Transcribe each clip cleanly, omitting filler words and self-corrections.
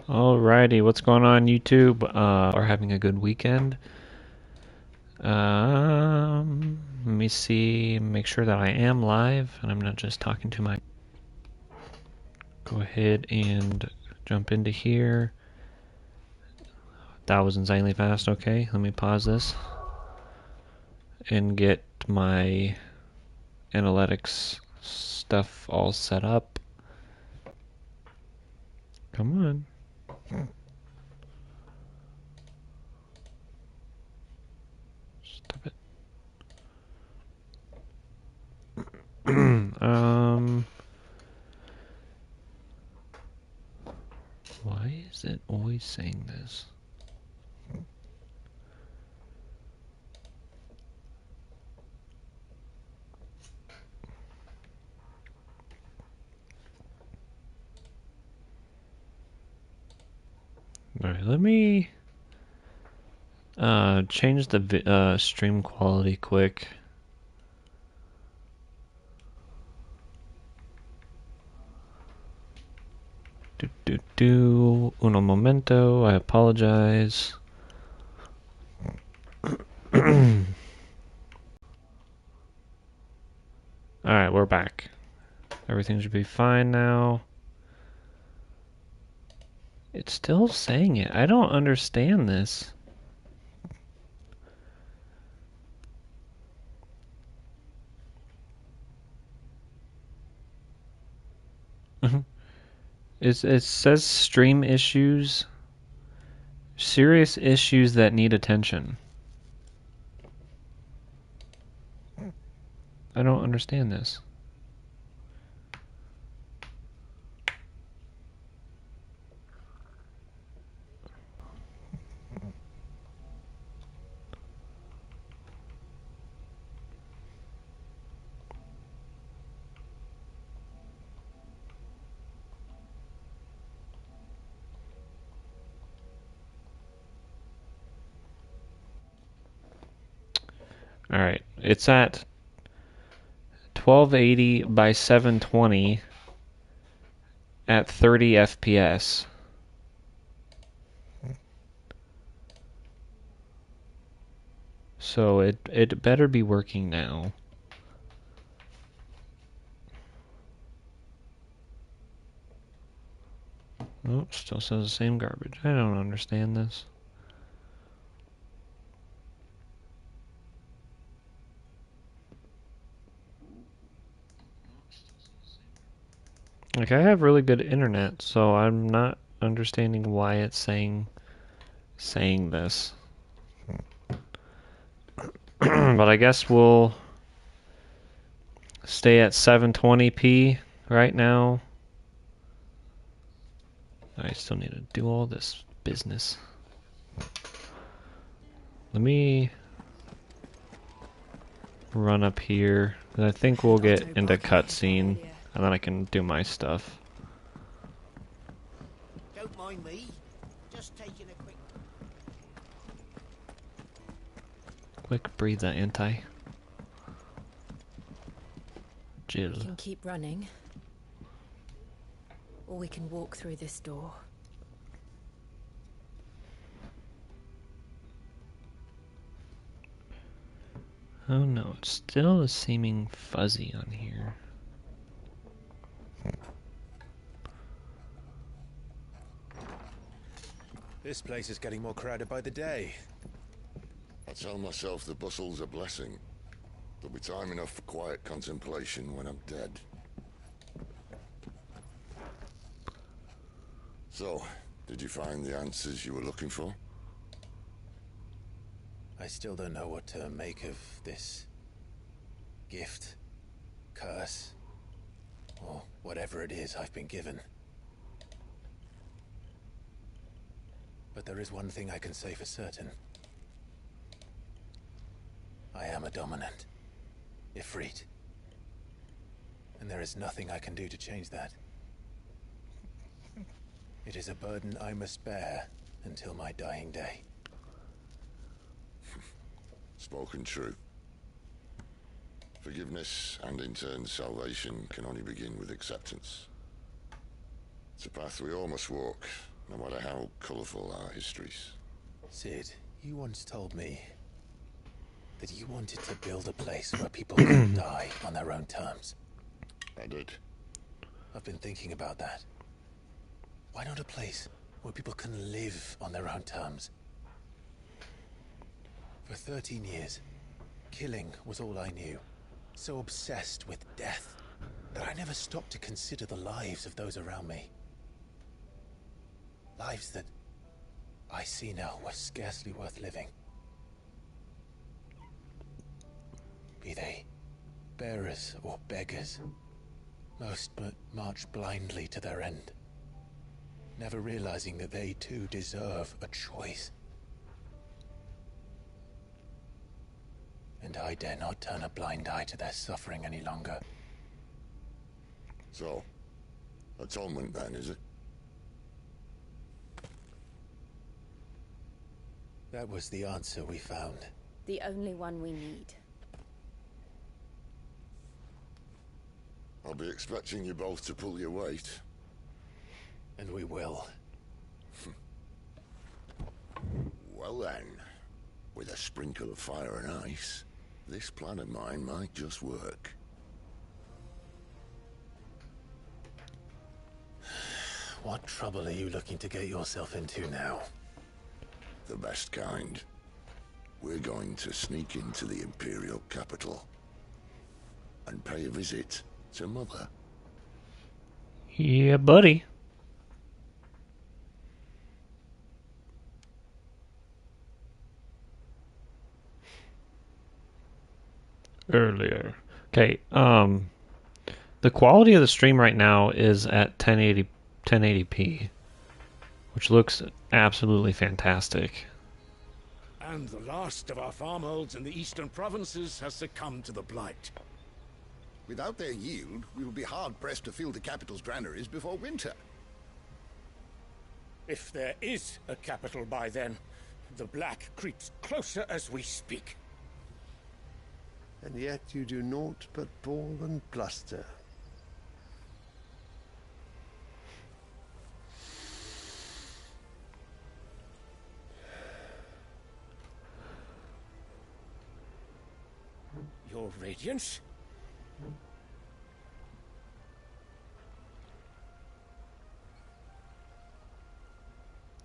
Alrighty, what's going on YouTube? Are having a good weekend. Let me see, make sure that I am live and I'm not just talking to my. Go ahead and jump into here. That was insanely fast. Okay, let me pause this and get my analytics stuff all set up. Come on. Stop it. Why is it always saying this? Alright, let me change the stream quality quick. Uno momento, I apologize. Alright, we're back. Everything should be fine now. It's still saying it. I don't understand this. It says stream issues. Serious issues that need attention. I don't understand this. Alright, it's at 1280 by 720 at 30 FPS. So it better be working now. Oh, still says the same garbage. I don't understand this. Like, I have really good internet, so I'm not understanding why it's saying this. But I guess we'll stay at 720p right now. I still need to do all this business. Let me run up here. I think we'll get into cutscene, and then I can do my stuff. Don't mind me. Just taking a Quick breather, anti. Jill. We can keep running, or we can walk through this door. Oh no, it still is seeming fuzzy on here. This place is getting more crowded by the day. I tell myself the bustle's a blessing. There'll be time enough for quiet contemplation when I'm dead. So, did you find the answers you were looking for? I still don't know what to make of this gift, curse, or whatever it is I've been given. But there is one thing I can say for certain. I am a dominant, Ifrit. And there is nothing I can do to change that. It is a burden I must bear until my dying day. Spoken true. Forgiveness and in turn salvation can only begin with acceptance. It's a path we all must walk, no matter how colourful our histories. Sid, you once told me that you wanted to build a place where people could die on their own terms. I did. I've been thinking about that. Why not a place where people can live on their own terms? For 13 years, killing was all I knew. So obsessed with death that I never stopped to consider the lives of those around me. Lives that I see now were scarcely worth living. Be they bearers or beggars, most march blindly to their end, never realizing that they too deserve a choice. And I dare not turn a blind eye to their suffering any longer. So, atonement then, is it? That was the answer we found. The only one we need. I'll be expecting you both to pull your weight. And we will. Well then, with a sprinkle of fire and ice, this plan of mine might just work. What trouble are you looking to get yourself into now? The best kind. We're going to sneak into the Imperial capital and pay a visit to Mother. Yeah, buddy. Earlier. Okay, the quality of the stream right now is at 1080p, which looks absolutely fantastic. And the last of our farmholds in the eastern provinces has succumbed to the blight. Without their yield, we will be hard-pressed to fill the capital's granaries before winter. If there is a capital by then, the black creeps closer as we speak. And yet you do naught but bawl and bluster. Your Radiance?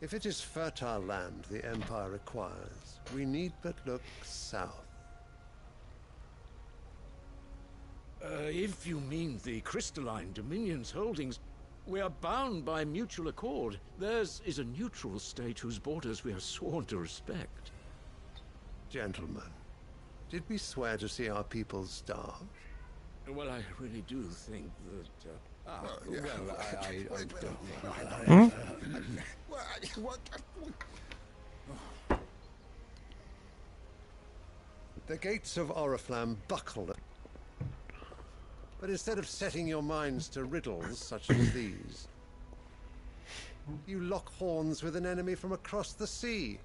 If it is fertile land the Empire requires, we need but look south. If you mean the crystalline Dominion's holdings, we are bound by mutual accord. Theirs is a neutral state whose borders we are sworn to respect. Gentlemen, did we swear to see our people starve? Well, I really do think that... I don't... The gates of Oriflamme buckle. But instead of setting your minds to riddles such as these, you lock horns with an enemy from across the sea,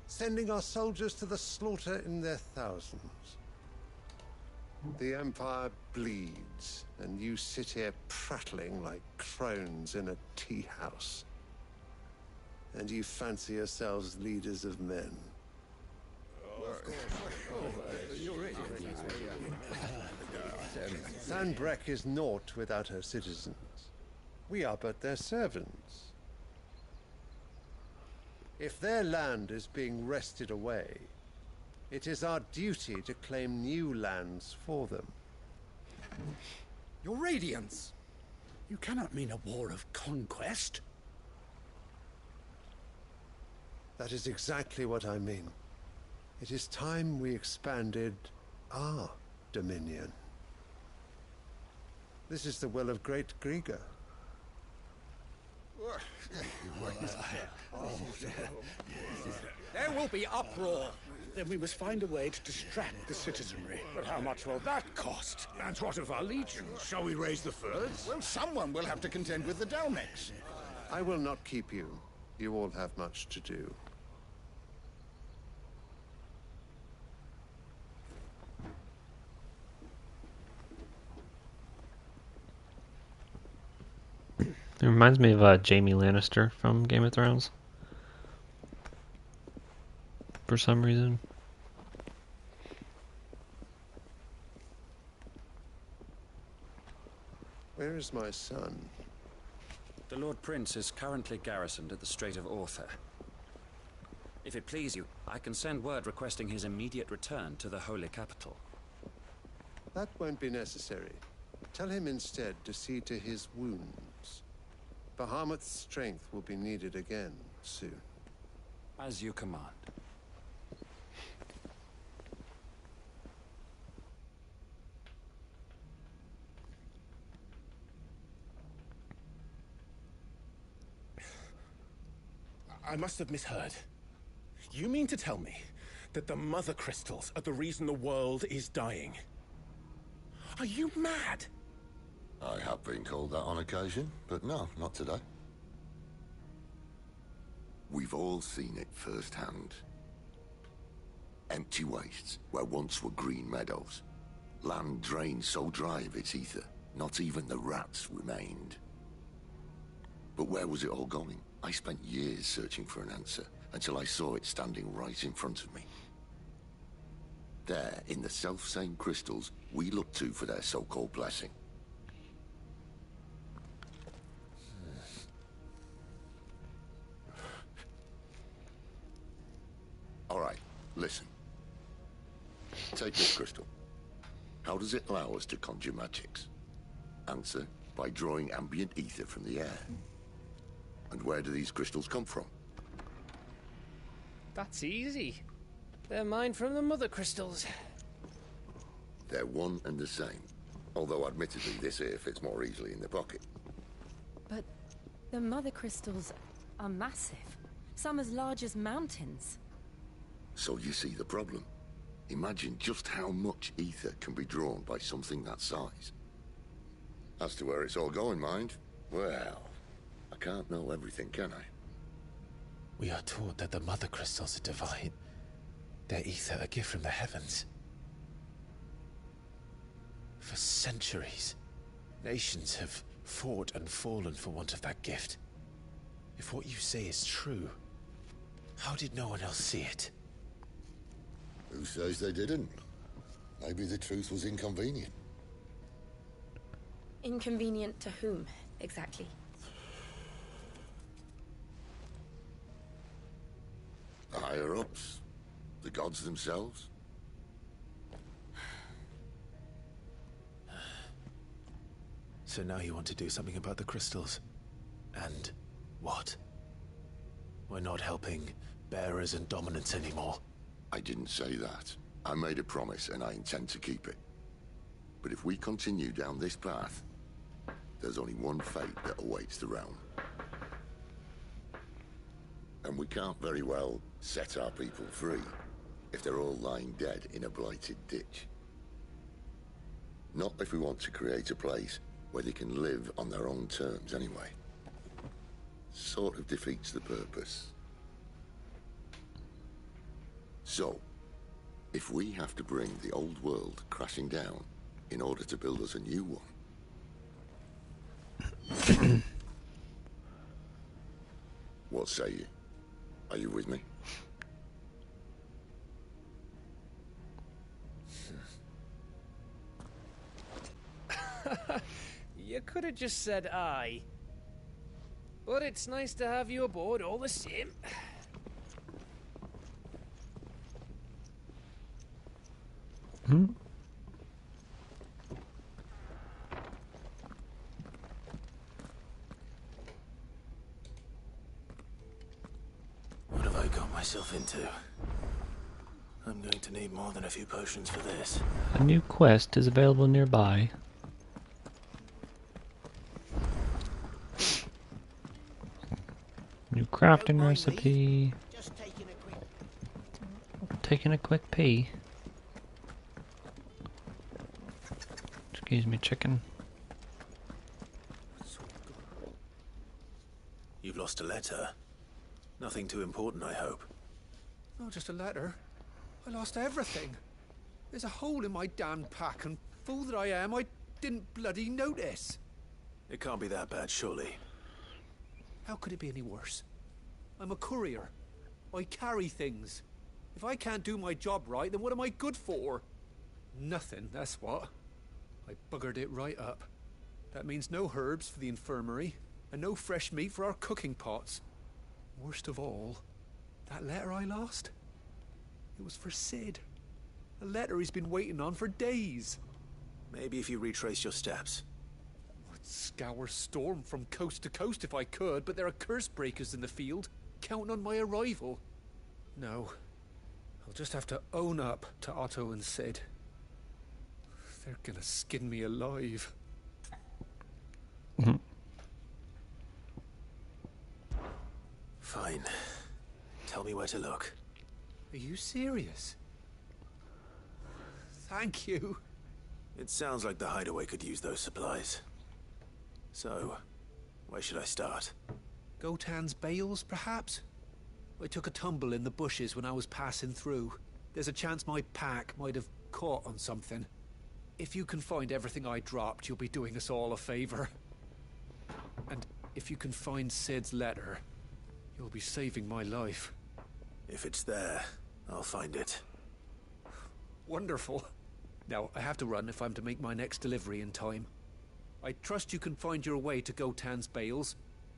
sending our soldiers to the slaughter in their thousands. The Empire bleeds, and you sit here prattling like crones in a tea house. And you fancy yourselves leaders of men. Sanbreque is naught without her citizens. We are but their servants. If their land is being wrested away, it is our duty to claim new lands for them. Your Radiance! You cannot mean a war of conquest. That is exactly what I mean. It is time we expanded our dominion. This is the will of great Griga. There will be uproar. Then we must find a way to distract the citizenry. But how much will that cost? And what of our legions? Shall we raise the furs? Well, someone will have to contend with the Dalmex. I will not keep you. You all have much to do. There Reminds me of Jaime Lannister from Game of Thrones. For some reason. Where is my son? The Lord Prince is currently garrisoned at the Strait of Arthur. If it please you, I can send word requesting his immediate return to the Holy Capital. That won't be necessary. Tell him instead to see to his wounds. Bahamut's strength will be needed again soon. As you command. I must have misheard. You mean to tell me that the Mother Crystals are the reason the world is dying? Are you mad? I have been called that on occasion, but no, not today. We've all seen it firsthand. Empty wastes where once were green meadows. Land drained so dry of its ether, not even the rats remained. But where was it all going? I spent years searching for an answer, until I saw it standing right in front of me. There, in the self-same crystals we look to for their so-called blessing. All right, listen. Take this crystal. How does it allow us to conjure magics? Answer, by drawing ambient ether from the air. And where do these crystals come from? That's easy. They're mined from the Mother Crystals. They're one and the same. Although admittedly this here fits more easily in the pocket. But the Mother Crystals are massive. Some as large as mountains. So you see the problem. Imagine just how much ether can be drawn by something that size. As to where it's all going, mind, well, I can't know everything, can I? We are taught that the Mother Crystals are divine. Their ether a gift from the heavens. For centuries, nations have fought and fallen for want of that gift. If what you say is true, how did no one else see it? Who says they didn't? Maybe the truth was inconvenient. Inconvenient to whom, exactly? The higher-ups? The gods themselves? So now you want to do something about the crystals. And what? We're not helping bearers and dominants anymore. I didn't say that. I made a promise and I intend to keep it. But if we continue down this path, there's only one fate that awaits the realm. And we can't very well set our people free if they're all lying dead in a blighted ditch. Not if we want to create a place where they can live on their own terms anyway. Sort of defeats the purpose. So, if we have to bring the old world crashing down in order to build us a new one, what say you? Are you with me? You could have just said aye. But it's nice to have you aboard all the same. What have I got myself into? I'm going to need more than a few potions for this. A new quest is available nearby. New crafting recipe. Just taking a quick pee. Excuse me, chicken. You've lost a letter. Nothing too important, I hope. Not just a letter. I lost everything. There's a hole in my damn pack, and fool that I am, I didn't bloody notice. It can't be that bad, surely. How could it be any worse? I'm a courier. I carry things. If I can't do my job right, then what am I good for? Nothing, that's what. I buggered it right up. That means no herbs for the infirmary, and no fresh meat for our cooking pots. Worst of all, that letter I lost? It was for Sid. A letter he's been waiting on for days. Maybe if you retrace your steps. I'd scour Storm from coast to coast if I could, but there are curse breakers in the field, counting on my arrival. No, I'll just have to own up to Otto and Sid. They're gonna skin me alive. Fine. Tell me where to look. Are you serious? Thank you. It sounds like the hideaway could use those supplies. So, where should I start? Gotan's bales, perhaps? I took a tumble in the bushes when I was passing through. There's a chance my pack might have caught on something. If you can find everything I dropped, you'll be doing us all a favor. And if you can find Sid's letter, you'll be saving my life. If it's there, I'll find it. Wonderful. Now, I have to run if I'm to make my next delivery in time. I trust you can find your way to Gotan's bales.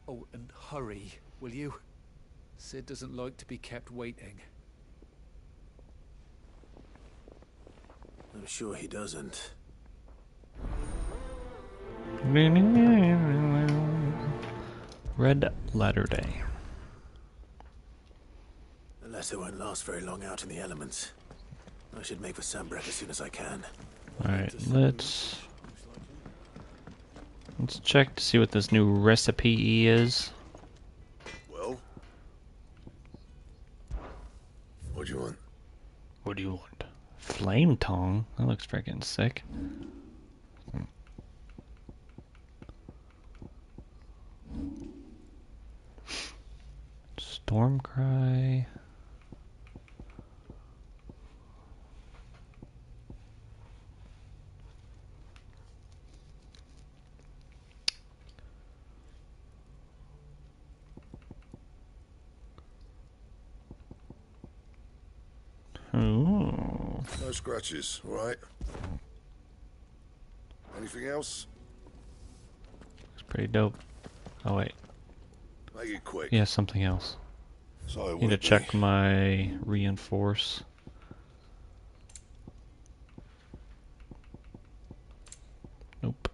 Oh, and hurry, will you? Sid doesn't like to be kept waiting. I'm sure he doesn't. Red Letter Day. The letter won't last very long out in the elements. I should make for Sanbreque as soon as I can. Alright, let's check to see what this new recipe is. Well? What do you want? What do you want? Flame tongue? That looks freaking sick. Stormcry. Ooh. No scratches, all right? Anything else? It's pretty dope. Oh wait. Make it quick. Yeah, something else. So Need to check my reinforce. Nope.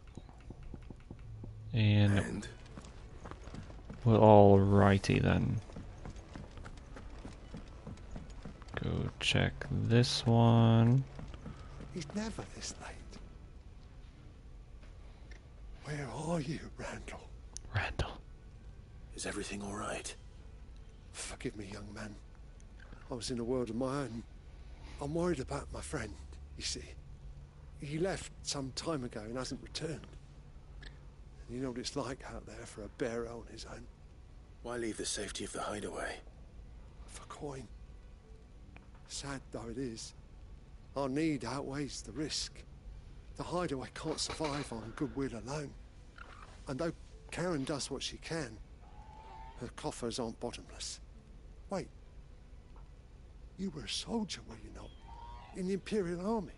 And well, alrighty then. Go check this one. He's never this late. Where are you, Randall? Randall. Is everything all right? Forgive me, young man. I was in a world of my own. I'm worried about my friend, you see. He left some time ago and hasn't returned. And you know what it's like out there for a bearer on his own. Why leave the safety of the hideaway? For coin. Sad though it is, our need outweighs the risk. The hideaway can't survive on goodwill alone. And though Karen does what she can, her coffers aren't bottomless. Wait. You were a soldier, were you not? In the Imperial Army?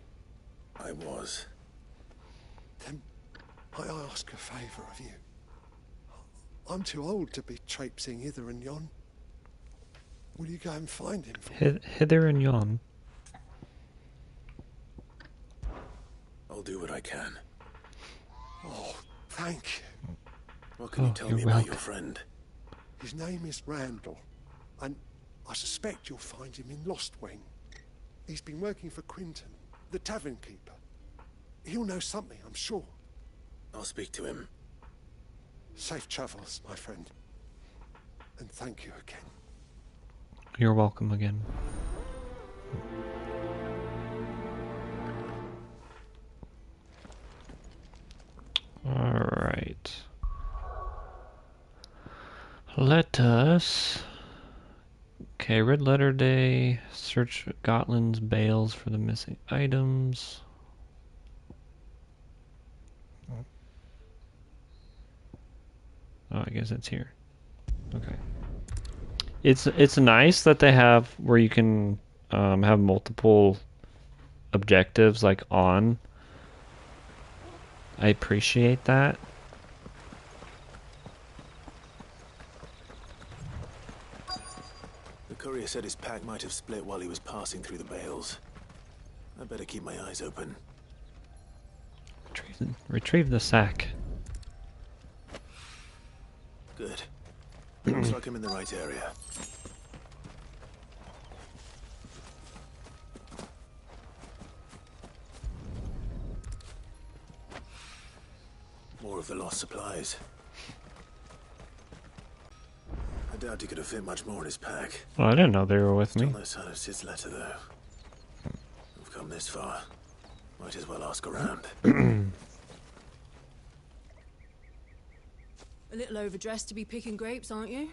I was. Then I ask a favour of you. I'm too old to be traipsing hither and yon. Will you go and find him for me? Hither and yon. I'll do what I can. Oh, thank you. What can you tell me about your friend? His name is Randall, and I suspect you'll find him in Lostwing. He's been working for Quinton, the tavern keeper. He'll know something, I'm sure. I'll speak to him. Safe travels, my friend. And thank you again. You're welcome again. Alright. Let us... Okay, Red Letter Day. Search Gotland's bales for the missing items. Oh, I guess it's here. Okay. It's nice that they have where you can have multiple objectives like on. I appreciate that. The courier said his pack might have split while he was passing through the bales. I better keep my eyes open. Retrieve the sack. Good. Looks like I'm in the right area. More of the lost supplies. I doubt he could have fit much more in his pack. Well, I didn't know they were with me. Still no sign of Sid's letter, though. We've come this far. Might as well ask around. A little overdressed to be picking grapes, aren't you?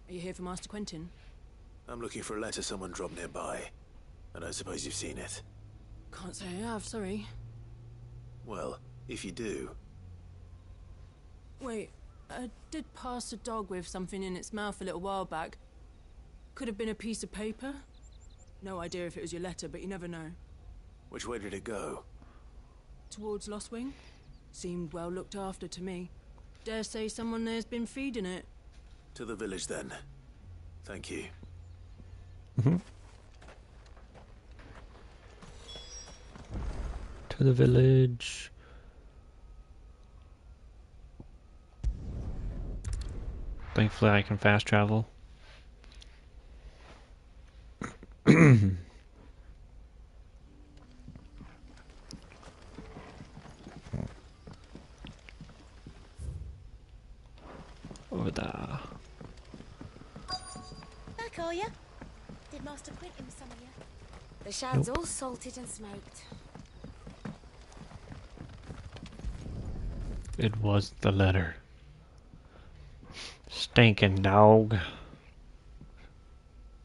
Are you here for Master Quentin? I'm looking for a letter someone dropped nearby. I don't suppose you've seen it. Can't say I have, sorry. Well, if you do... Wait, I did pass a dog with something in its mouth a little while back. Could have been a piece of paper. No idea if it was your letter, but you never know. Which way did it go? Towards Lostwing. Seemed well looked after to me. Dare say someone there's been feeding it. To the village, then. Thank you. To the village. Thankfully, I can fast travel. Over there. Back, are ya? Did Master Quentin summon ya? The shad's all salted and smoked. It was the letter. Stinking dog.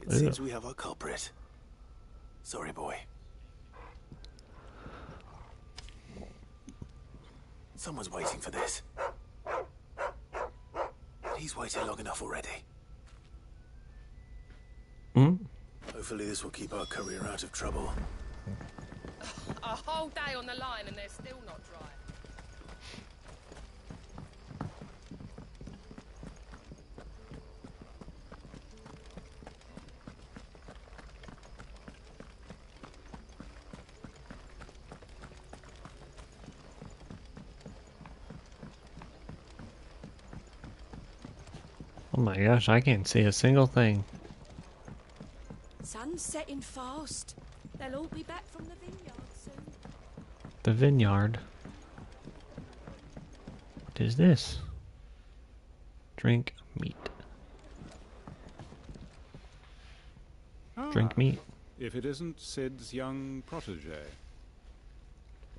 It seems we have our culprit. Sorry, boy. Someone's waiting for this. He's waited long enough already. Hopefully this will keep our courier out of trouble. A whole day on the line and they're still not dry. Oh my gosh, I can't see a single thing. Sun's setting fast. They'll all be back from the vineyard soon. The vineyard. What is this? Drink meat. Drink meat. If it isn't Sid's young protege.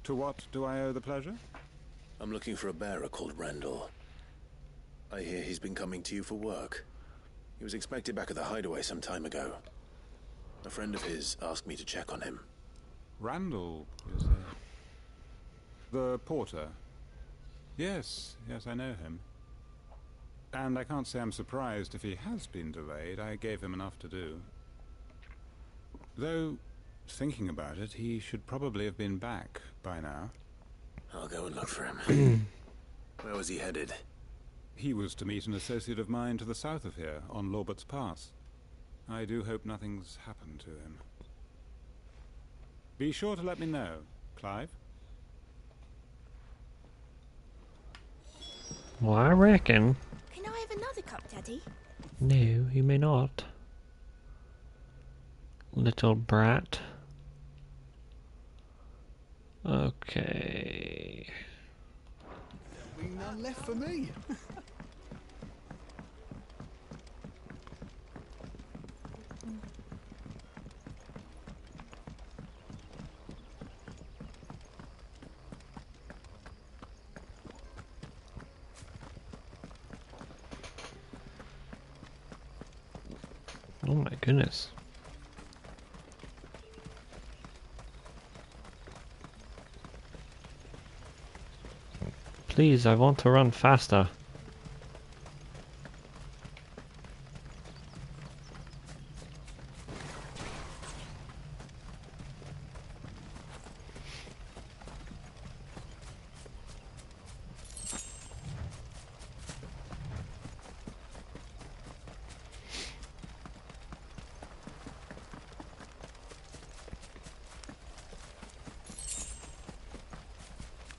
To what do I owe the pleasure? I'm looking for a bearer called Randall. I hear he's been coming to you for work. He was expected back at the hideaway some time ago. A friend of his asked me to check on him. Randall, you say? The porter? Yes, I know him. And I can't say I'm surprised if he has been delayed. I gave him enough to do. Though, thinking about it, he should probably have been back by now. I'll go and look for him. Where was he headed? He was to meet an associate of mine to the south of here, on Lorbert's Pass. I do hope nothing's happened to him. Be sure to let me know, Clive. Well, I reckon. Can I have another cup, Daddy? No, you may not. Little brat. Okay. There'll be none left for me. Oh my goodness. Please, I want to run faster.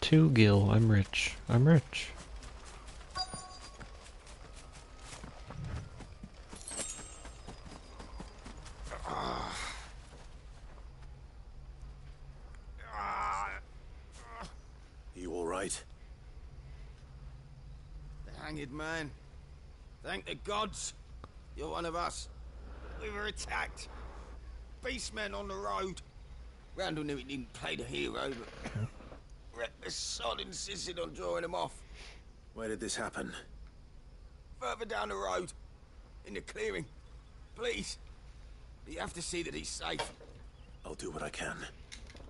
too, Gil. I'm rich. I'm rich. You all right? The hanged man. Thank the gods. You're one of us. We were attacked. Beastmen on the road. Randall knew he didn't play the hero, but reckless sod insisted on drawing him off. Where did this happen? Further down the road. In the clearing. Please. You have to see that he's safe. I'll do what I can.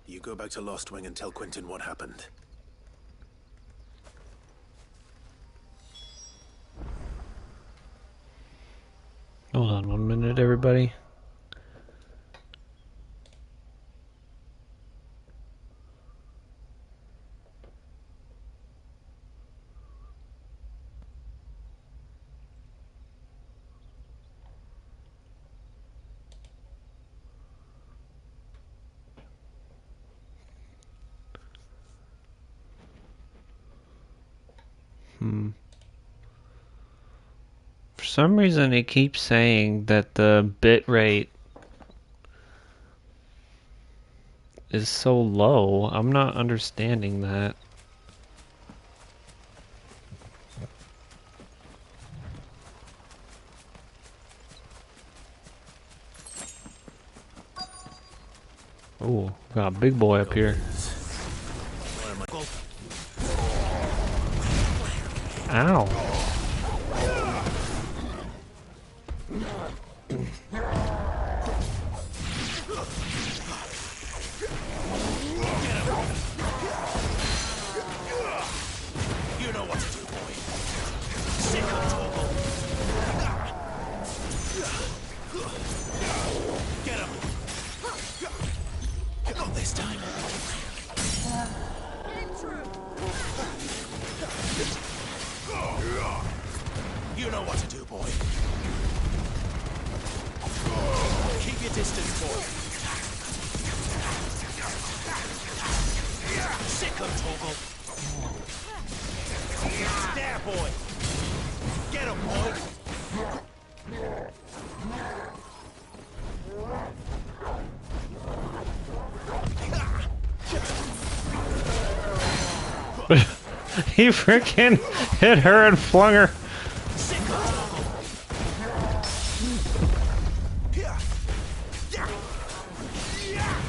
You go back to Lost Wing and tell Quentin what happened. Hold on 1 minute, everybody. For some reason, it keeps saying that the bit rate is so low. I'm not understanding that. Oh, got a big boy up here. Ow. You know what to do, boy. Sick of trouble. Get him. Not this time. You know what to do, boy. Keep your distance, boy. Sick of Toggle. There, boy. Get him, boy. He frickin' hit her and flung her.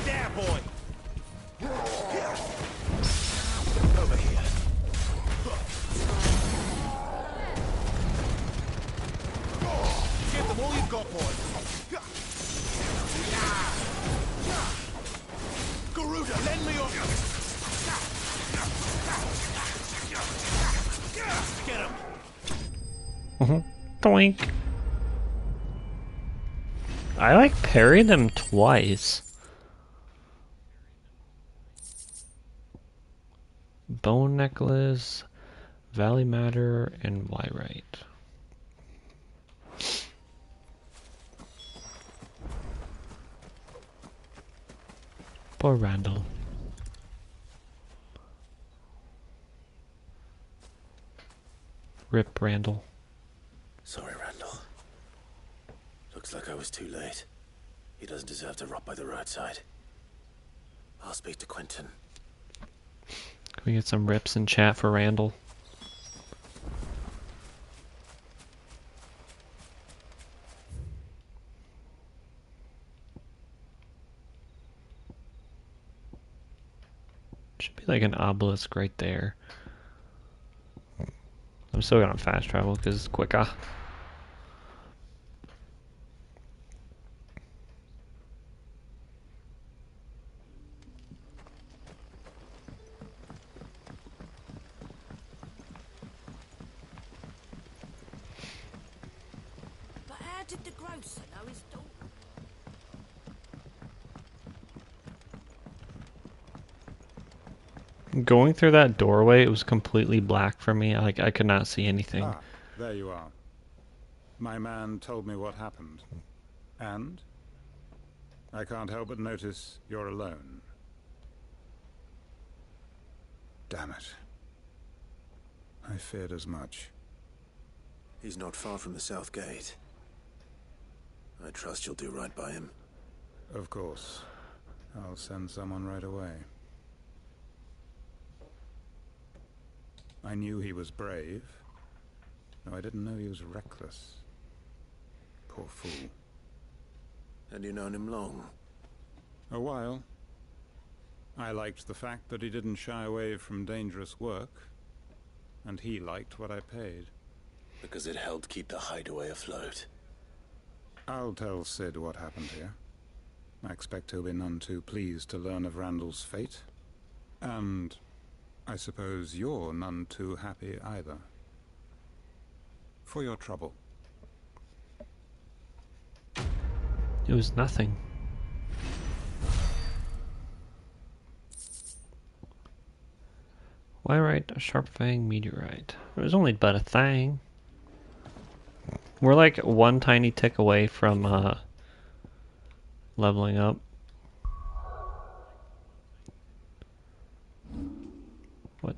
There, boy. Over here. Give them all you've got, boy. Garuda, lend me your... Get him. Doink. I like parried them twice. Bone necklace, Valley Matter, and Wyrite. Poor Randall. Rip Randall. Sorry, Randall. Looks like I was too late. He doesn't deserve to rot by the roadside. I'll speak to Quentin. Can we get some rips in chat for Randall? Should be like an obelisk right there. I'm still gonna fast travel because it's quicker. But how did the grocer know his daughter? Going through that doorway, it was completely black for me. Like I could not see anything. Ah, there you are. My man told me what happened. And? I can't help but notice you're alone. Damn it. I feared as much. He's not far from the South Gate. I trust you'll do right by him. Of course. I'll send someone right away. I knew he was brave, though I didn't know he was reckless. Poor fool. And you known him long? A while. I liked the fact that he didn't shy away from dangerous work, and he liked what I paid. Because it helped keep the hideaway afloat. I'll tell Sid what happened here. I expect he'll be none too pleased to learn of Randall's fate. And I suppose you're none too happy either. For your trouble. It was nothing. Wyrite, a sharp fang meteorite. It was only but a thing. We're like one tiny tick away from leveling up. What?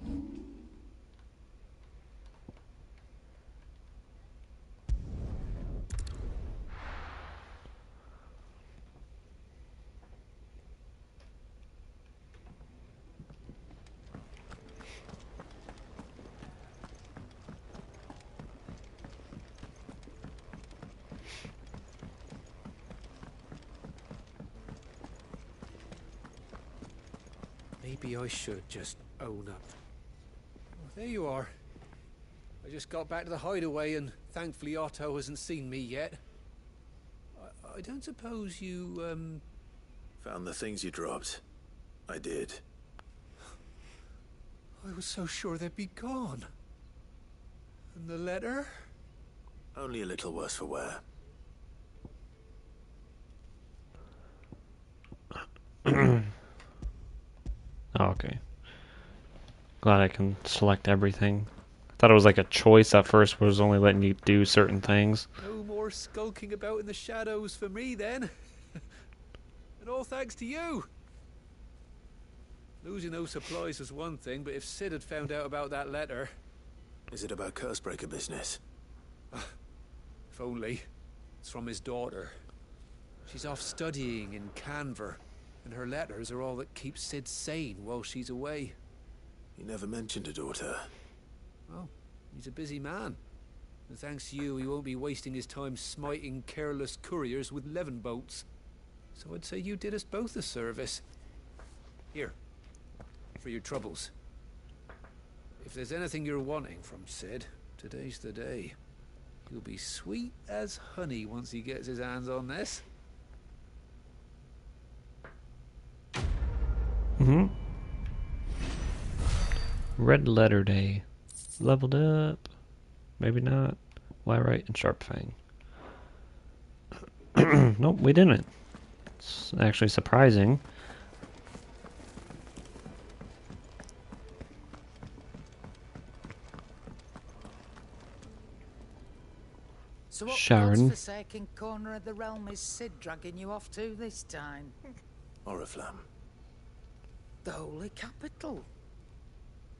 Maybe I should just own up. Well, there you are. I just got back to the hideaway and thankfully Otto hasn't seen me yet. I don't suppose you, Found the things you dropped. I did. I was so sure they'd be gone. And the letter? Only a little worse for wear. Oh, okay. Glad I can select everything. I thought it was like a choice at first, where it was only letting you do certain things. No more skulking about in the shadows for me then. And all thanks to you. Losing those supplies was one thing, but if Sid had found out about that letter... Is it about Cursebreaker business? If only. It's from his daughter. She's off studying in Canver, and her letters are all that keeps Sid sane while she's away. He never mentioned a daughter. Well, he's a busy man. And thanks to you, he won't be wasting his time smiting careless couriers with levin bolts. So I'd say you did us both a service. Here, for your troubles. If there's anything you're wanting from Sid, today's the day. He'll be sweet as honey once he gets his hands on this. Red Letter Day. Leveled up. Maybe not. Wyrite and Sharp Fang. Nope, we didn't. It's actually surprising. So what Sharon. godforsaken corner of the realm is Sid dragging you off to this time? Oriflamme. The Holy Capital.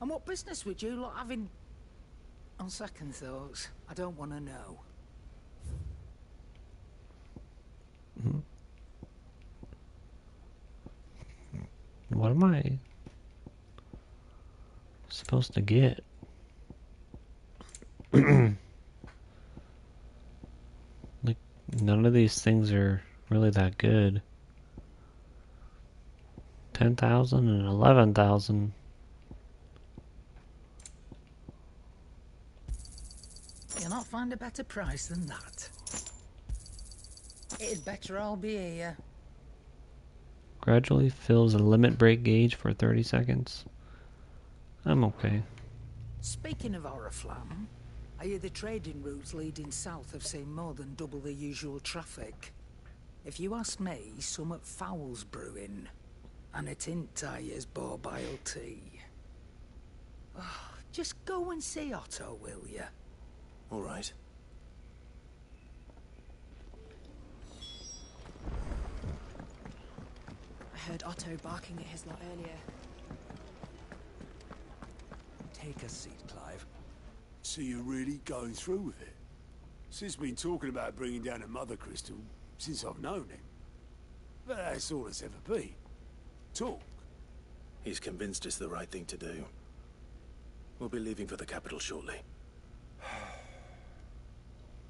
And what business would you lot have in... On second thoughts, I don't want to know. What am I supposed to get? Like, none of these things are really that good. 10,000 and 11,000. You'll not find a better price than that. It'd better all be here. Gradually fills a limit break gauge for 30 seconds. I'm okay. Speaking of Oriflamme, I hear the trading routes leading south have seen more than double the usual traffic. If you ask me, somewhat foul's brewing. And it ain't Tyre's boar-bile tea. Oh, just go and see Otto, will you? All right. I heard Otto barking at his lot earlier. Take a seat, Clive. So you're really going through with it? Sid's been talking about bringing down a mother crystal since I've known him. But that's all it's ever been. Talk. He's convinced it's the right thing to do. We'll be leaving for the capital shortly.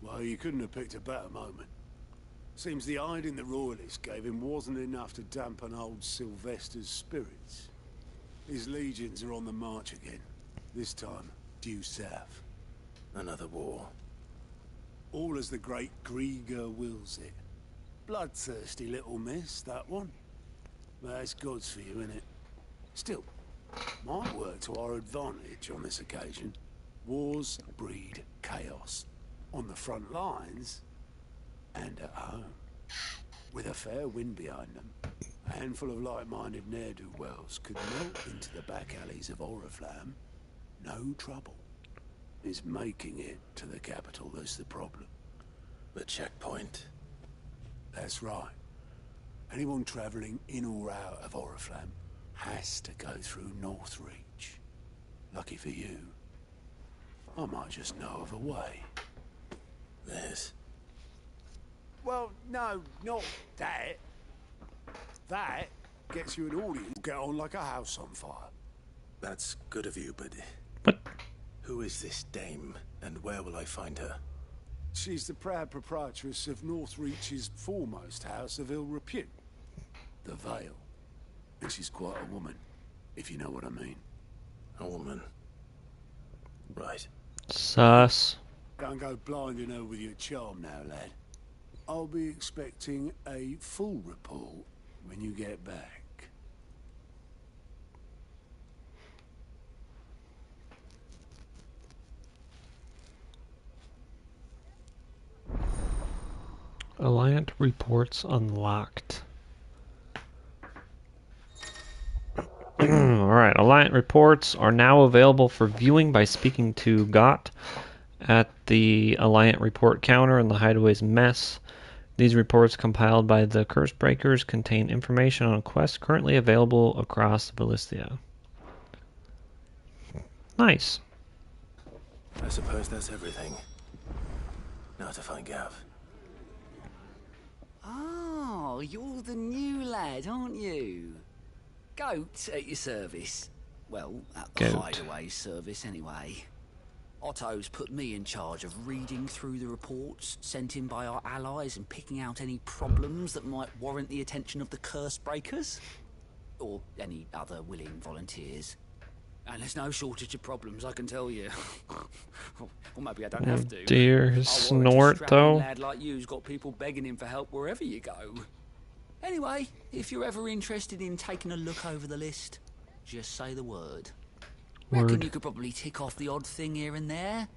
Well, you couldn't have picked a better moment. Seems the hiding the royalists gave him wasn't enough to dampen old Sylvester's spirits. His legions are on the march again. This time, due south. Another war. All as the great Grieger wills it. Bloodthirsty little miss, that one. But that's God's for you, innit? Still, might work to our advantage on this occasion. Wars breed chaos. On the front lines, and at home. With a fair wind behind them, a handful of like-minded ne'er-do-wells could melt into the back alleys of Oriflamme. No trouble. It's making it to the capital that's the problem. The checkpoint. That's right. Anyone travelling in or out of Oriflamme has to go through Northreach. Lucky for you, I might just know of a way. This? Well, no, not that. That gets you an audience. Get on like a house on fire. That's good of you, but... Who is this dame, and where will I find her? She's the proud proprietress of Northreach's foremost house of ill repute. The Vale. And she's quite a woman, if you know what I mean. A woman. Right. Sus. Don't go blinding her with your charm now, lad. I'll be expecting a full report when you get back. Alliant reports unlocked. Alright, Alliant reports are now available for viewing by speaking to Gott at the Alliant report counter in the Hideaway's mess. These reports compiled by the Cursebreakers contain information on quests currently available across Valisthea. Nice. I suppose that's everything. Now to find Gav. Oh, you're the new lad, aren't you? Goat at your service. Well, at the Hideaway service anyway. Otto's put me in charge of reading through the reports sent in by our allies and picking out any problems that might warrant the attention of the Cursebreakers. Or any other willing volunteers. And there's no shortage of problems, I can tell you. Or maybe I don't have to. Dear, his snort, though. A lad like you's got people begging him for help wherever you go. Anyway, if you're ever interested in taking a look over the list, just say the word. Reckon you could probably tick off the odd thing here and there.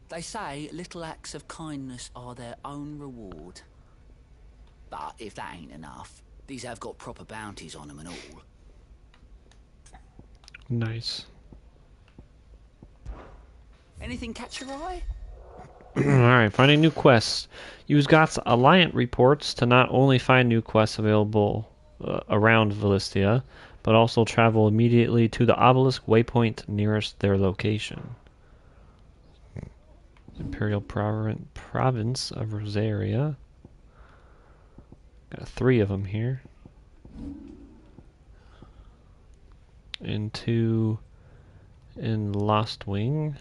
They say little acts of kindness are their own reward. But if that ain't enough, these have got proper bounties on them and all. Nice. Anything catch your eye? Alright, finding new quests. Use Gott's Alliant reports to not only find new quests available around Valisthea, but also travel immediately to the obelisk waypoint nearest their location. Imperial Province of Rosaria. Got 3 of them here. And 2 in Lost Wing.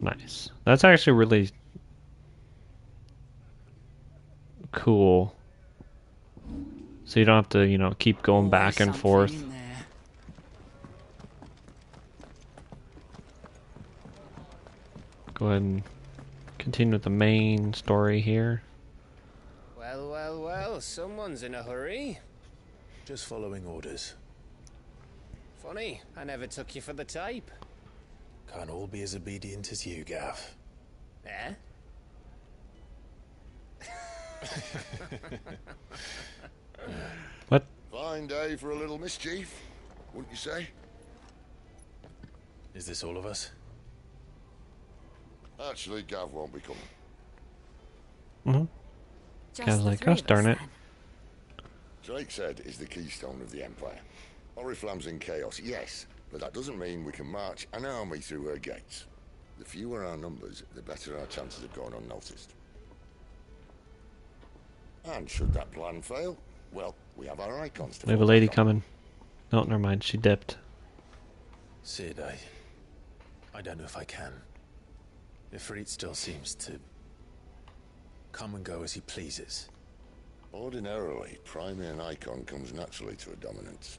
Nice. That's actually really cool. So you don't have to, you know, keep going back and forth. Go ahead and continue with the main story here. Well, well, well, someone's in a hurry. Just following orders. Funny, I never took you for the type. Can't all be as obedient as you, Gav. Eh? What? Fine day for a little mischief, wouldn't you say? Is this all of us? Actually, Gav won't be coming. Gav's like, gosh darn it. Drake said is the keystone of the Empire. Oriflamme's in chaos, yes, but that doesn't mean we can march an army through her gates. The fewer our numbers, the better our chances of going unnoticed. And should that plan fail, well, we have our icons to We have a lady coming. No, never mind. She dipped. Cid, I don't know if I can. Ifrit still seems to come and go as he pleases. Ordinarily, priming an icon comes naturally to a dominance.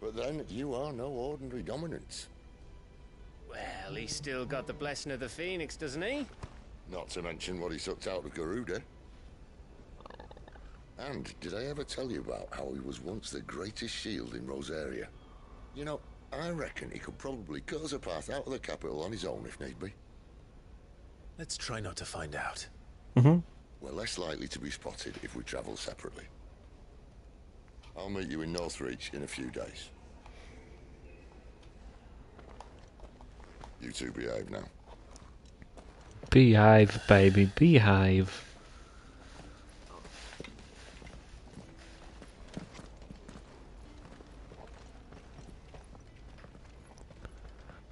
But then, you are no ordinary dominance. Well, he's still got the blessing of the Phoenix, doesn't he? Not to mention what he sucked out of Garuda. And did I ever tell you about how he was once the greatest shield in Rosaria? You know, I reckon he could probably cut us a path out of the capital on his own if need be. Let's try not to find out. We're less likely to be spotted if we travel separately. I'll meet you in Northreach in a few days. You two behave now. Beehive, baby, beehive.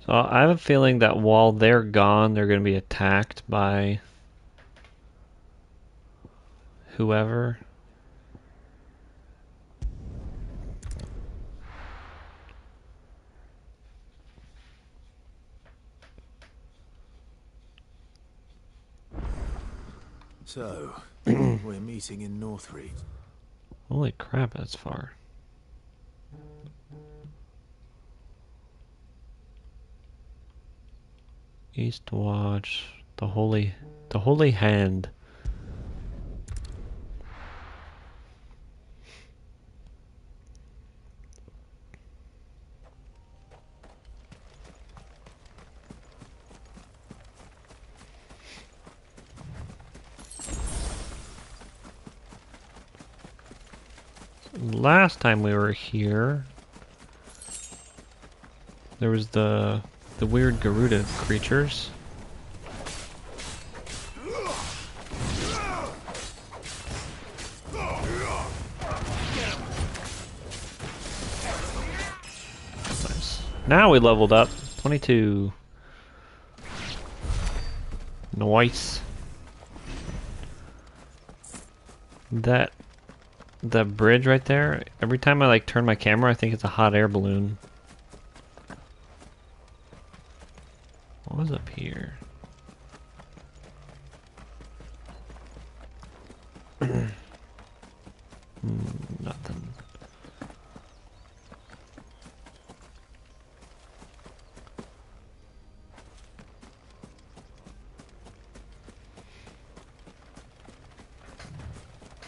So I have a feeling that while they're gone, they're going to be attacked by whoever. So, we're meeting in Northreach. Holy crap, that's far. Eastwatch, the holy hand. Last time we were here, there was the weird Garuda creatures. Nice. Now we leveled up. 22. Nice. That bridge right there, every time I like turn my camera, I think it's a hot air balloon. What was up here? Nothing.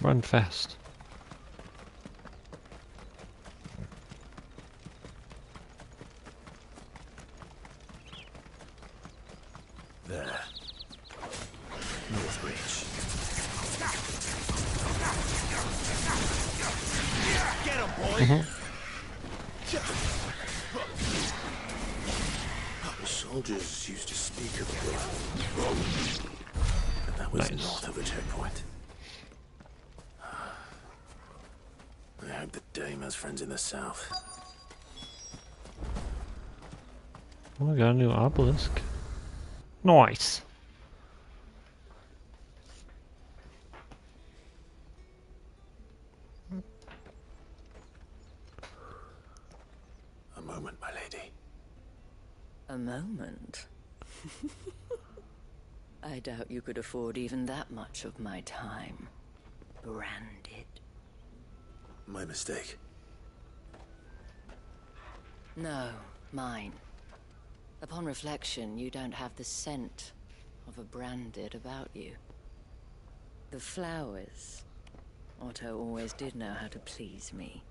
Run fast. There. Northreach. Get him, boy! The soldiers used to speak of blood. And that was north of the checkpoint. I hope the Dame has friends in the south. Oh, I got a new obelisk. Nice. A moment, my lady. A moment? I doubt you could afford even that much of my time. Branded. My mistake. No, mine. Upon reflection, you don't have the scent of a branded about you. The flowers. Otto always did know how to please me.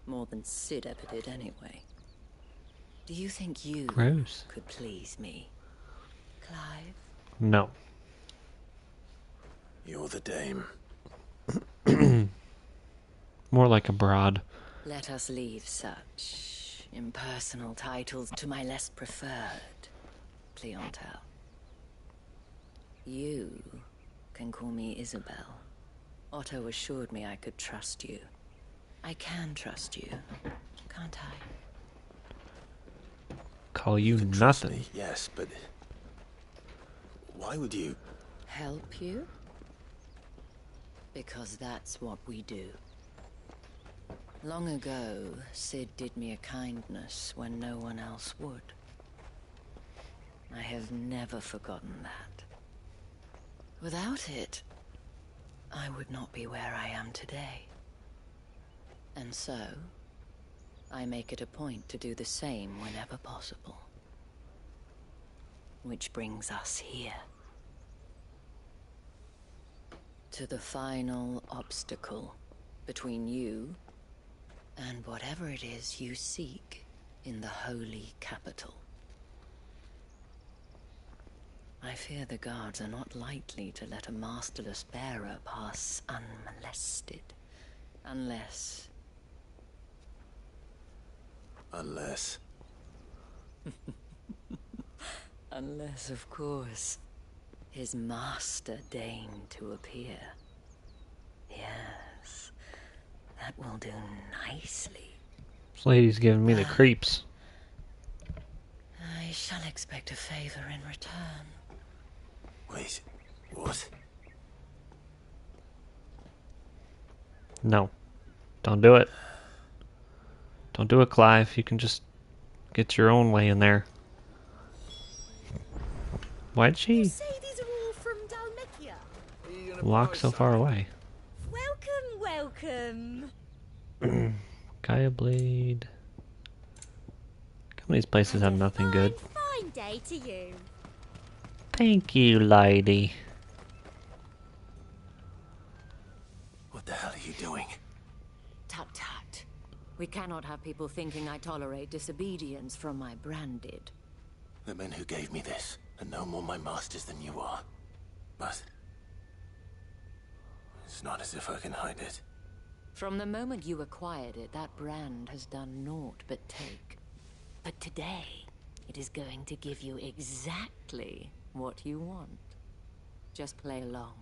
More than Cid ever did anyway. Do you think you could please me, Clive? No. You're the Dame. More like a broad. Let us leave such impersonal titles to my less preferred clientele. You can call me Isabel. Otto assured me I could trust you. I can trust you, can't I? Call you nothing. Yes, but why would you? Help you? Because that's what we do. Long ago, Cid did me a kindness when no one else would. I have never forgotten that. Without it, I would not be where I am today. And so, I make it a point to do the same whenever possible. Which brings us here. To the final obstacle between you and whatever it is you seek in the holy capital. I fear the guards are not likely to let a masterless bearer pass unmolested. Unless... Unless, of course, his master deigned to appear. Yes, that will do nicely. This lady's giving me the creeps. I shall expect a favor in return. Wait, what? No. Don't do it. Don't do it, Clive. You can just get your own way in there. Why'd she You say these are all from Dhalmekia? walk so far away? Welcome, welcome. Gaia Blade. Some of these places have nothing good. Fine day to you. Thank you, lady. What the hell are you doing? Tut tut. We cannot have people thinking I tolerate disobedience from my branded. The men who gave me this are no more my masters than you are. But it's not as if I can hide it. From the moment you acquired it, that brand has done naught but take. But today, it is going to give you exactly what you want. Just play along.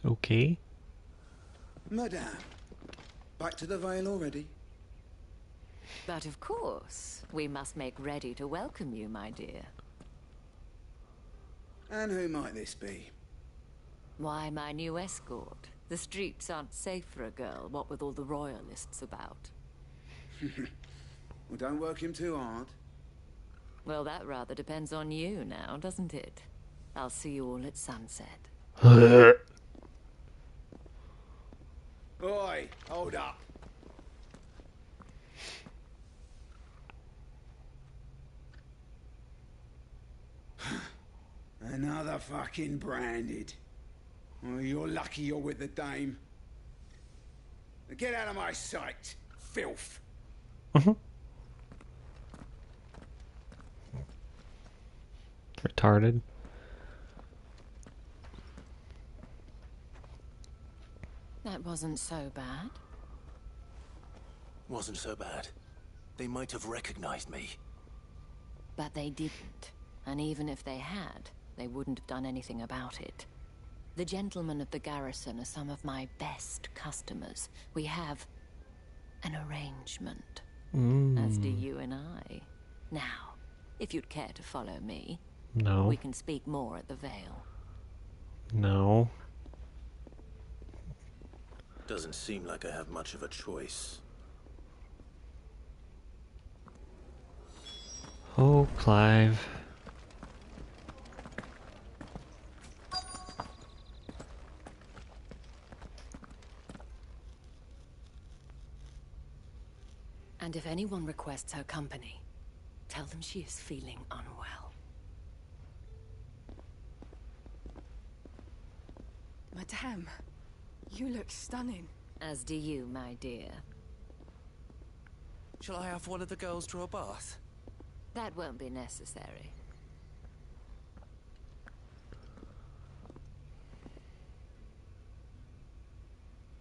Okay. Madame, back to the Vale already? But of course, we must make ready to welcome you, my dear. And who might this be? Why, my new escort. The streets aren't safe for a girl, what with all the royalists about. Well, don't work him too hard. Well, that rather depends on you now, doesn't it? I'll see you all at sunset. Oi, hold up. Another fucking branded. Well, you're lucky you're with the dame. Now get out of my sight, filth. Retarded. That wasn't so bad. Wasn't so bad. They might have recognized me. But they didn't. And even if they had, they wouldn't have done anything about it. The gentlemen of the garrison are some of my best customers. We have an arrangement. As do you and I. Now, if you'd care to follow me, No. we can speak more at the Vale. No. Doesn't seem like I have much of a choice. Oh, Clive. And if anyone requests her company, tell them she is feeling unwell. Madame, you look stunning. As do you, my dear. Shall I have one of the girls draw a bath? That won't be necessary.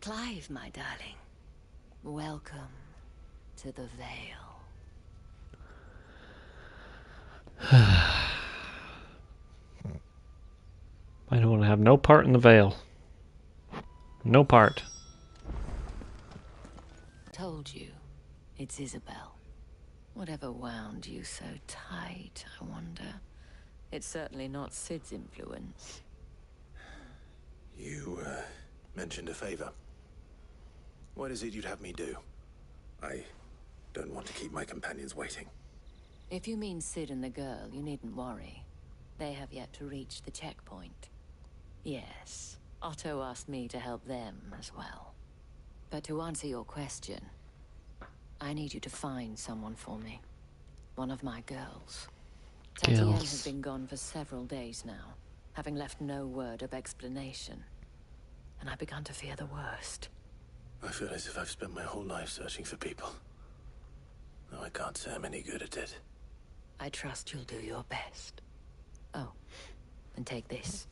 Clive, my darling. Welcome to the Vale. I don't want to have no part in the Vale. No part. Told you. It's Isabel. Whatever wound you so tight, I wonder. It's certainly not Sid's influence. You, mentioned a favor. What is it you'd have me do? I don't want to keep my companions waiting. If you mean Sid and the girl, you needn't worry. They have yet to reach the checkpoint. Yes, Otto asked me to help them as well. But to answer your question, I need you to find someone for me. One of my girls. Tatienne has been gone for several days now, having left no word of explanation. And I've begun to fear the worst. I feel as if I've spent my whole life searching for people. Though I can't say I'm any good at it. I trust you'll do your best. Oh, and take this.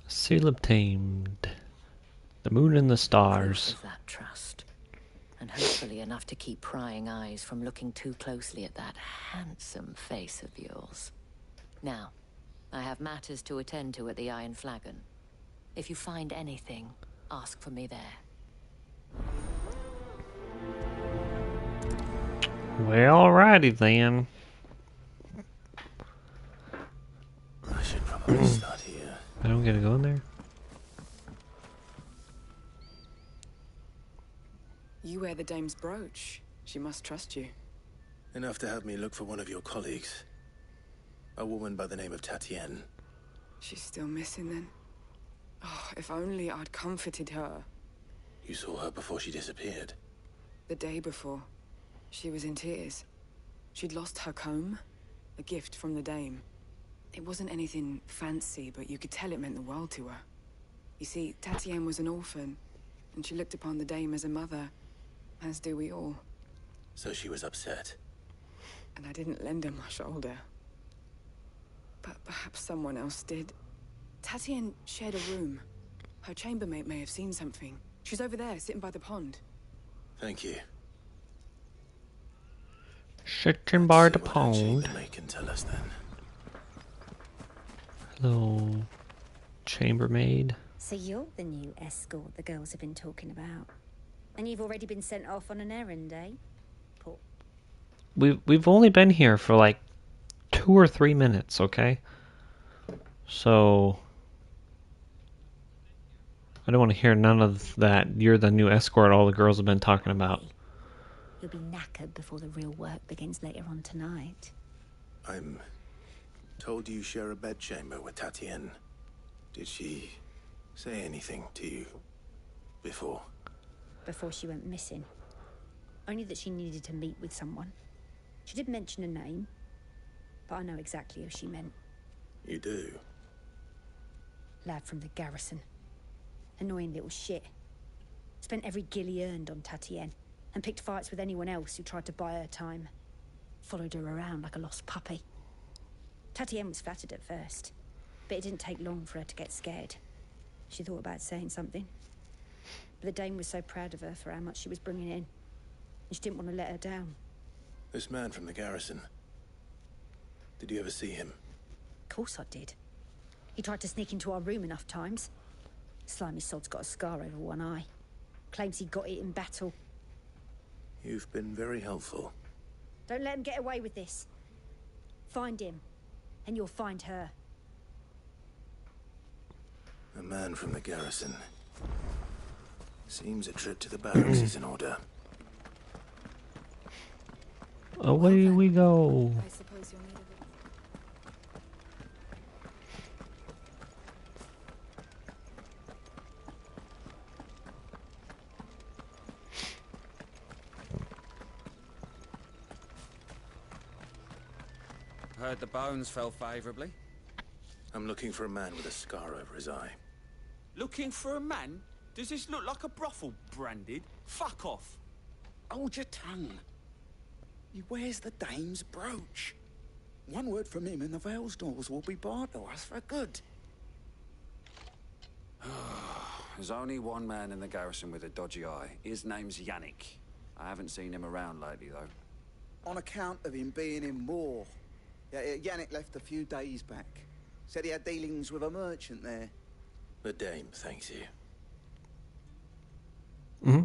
Seal obtained. The moon and the stars. Of that trust. And hopefully enough to keep prying eyes from looking too closely at that handsome face of yours. Now, I have matters to attend to at the Iron Flagon. If you find anything, ask for me there. Well, alrighty then. I should probably start here. I don't get to go in there. You wear the dame's brooch. She must trust you. Enough to have me look for one of your colleagues. A woman by the name of Tatienne. She's still missing then. Oh, if only I'd comforted her. You saw her before she disappeared? The day before. She was in tears. She'd lost her comb. A gift from the dame. It wasn't anything fancy, but you could tell it meant the world to her. You see, Tatienne was an orphan, and she looked upon the dame as a mother. As do we all. So she was upset. And I didn't lend her my shoulder. But perhaps someone else did. Tatienne shared a room. Her chambermaid may have seen something. She's over there, sitting by the pond. Thank you. Sitting by the pond. They can tell us then. Hello, chambermaid. So you're the new escort the girls have been talking about. And you've already been sent off on an errand, eh? Paul. We've only been here for like 2 or 3 minutes, okay? So I don't want to hear none of that. You're the new escort all the girls have been talking about. You'll be knackered before the real work begins later on tonight. I'm told you share a bedchamber with Tatienne. Did she say anything to you before? Before she went missing. Only that she needed to meet with someone. She did mention a name, but I know exactly who she meant. You do? Lad from the garrison. Annoying little shit. Spent every guil he earned on Tatienne, and picked fights with anyone else who tried to buy her time. Followed her around like a lost puppy. Tatienne was flattered at first, but it didn't take long for her to get scared. She thought about saying something. But the dame was so proud of her for how much she was bringing in, and she didn't want to let her down. This man from the garrison. Did you ever see him? Of course I did. He tried to sneak into our room enough times. Slimy sod's got a scar over one eye. Claims he got it in battle. You've been very helpful. Don't let him get away with this. Find him, and you'll find her. A man from the garrison. Seems a trip to the barracks is in order. Away we go. I suppose you'll need a bit. Heard the bones fell favorably. I'm looking for a man with a scar over his eye. Looking for a man? Does this look like a brothel, Branded? Fuck off. Hold your tongue. He wears the dame's brooch. One word from him and the Vale's doors will be barred to us for good. There's only one man in the garrison with a dodgy eye. His name's Yannick. I haven't seen him around lately, though. On account of him being in war. Yeah, Yannick left a few days back. Said he had dealings with a merchant there. The Dame thanks you. Mm-hmm.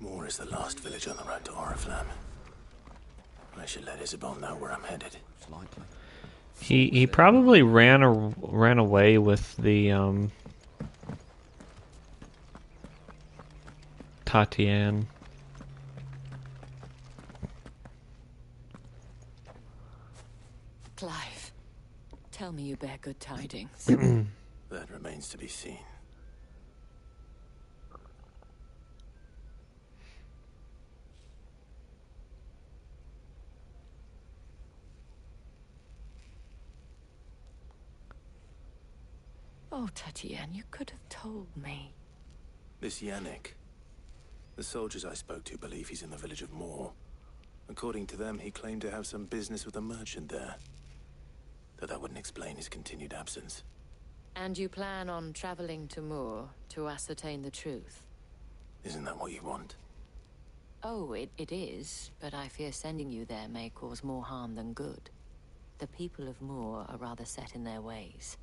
Moore is the last village on the road to Oriflamme. I should let Isabel know where I'm headed. Likely. He probably ran away with the Tatienne. Clive, tell me you bear good tidings. That remains to be seen. Oh, Tatienne, you could have told me. This Yannick. The soldiers I spoke to believe he's in the village of Moore. According to them, he claimed to have some business with a merchant there. Though that wouldn't explain his continued absence. And you plan on traveling to Moore to ascertain the truth? Isn't that what you want? Oh, it is, but I fear sending you there may cause more harm than good. The people of Moore are rather set in their ways.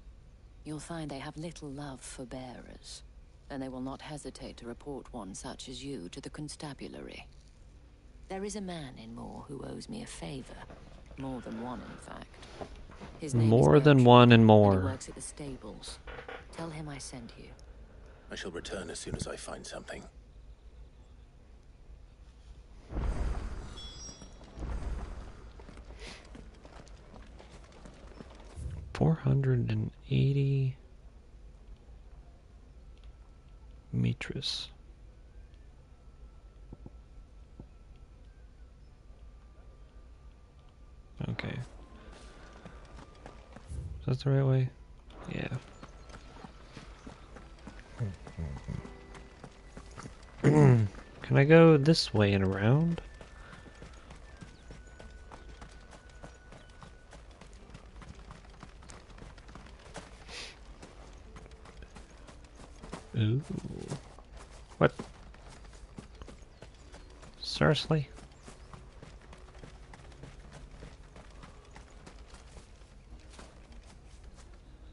You'll find they have little love for bearers, and they will not hesitate to report one such as you to the constabulary. There is a man in Moore who owes me a favor. More than one, in fact. His name More is than Bertrand, one and and more. he works at the stables. Tell him I sent you. I shall return as soon as I find something. $480 meters. Okay. Is that the right way? Yeah. Can I go this way and around? Ooh. What? Seriously?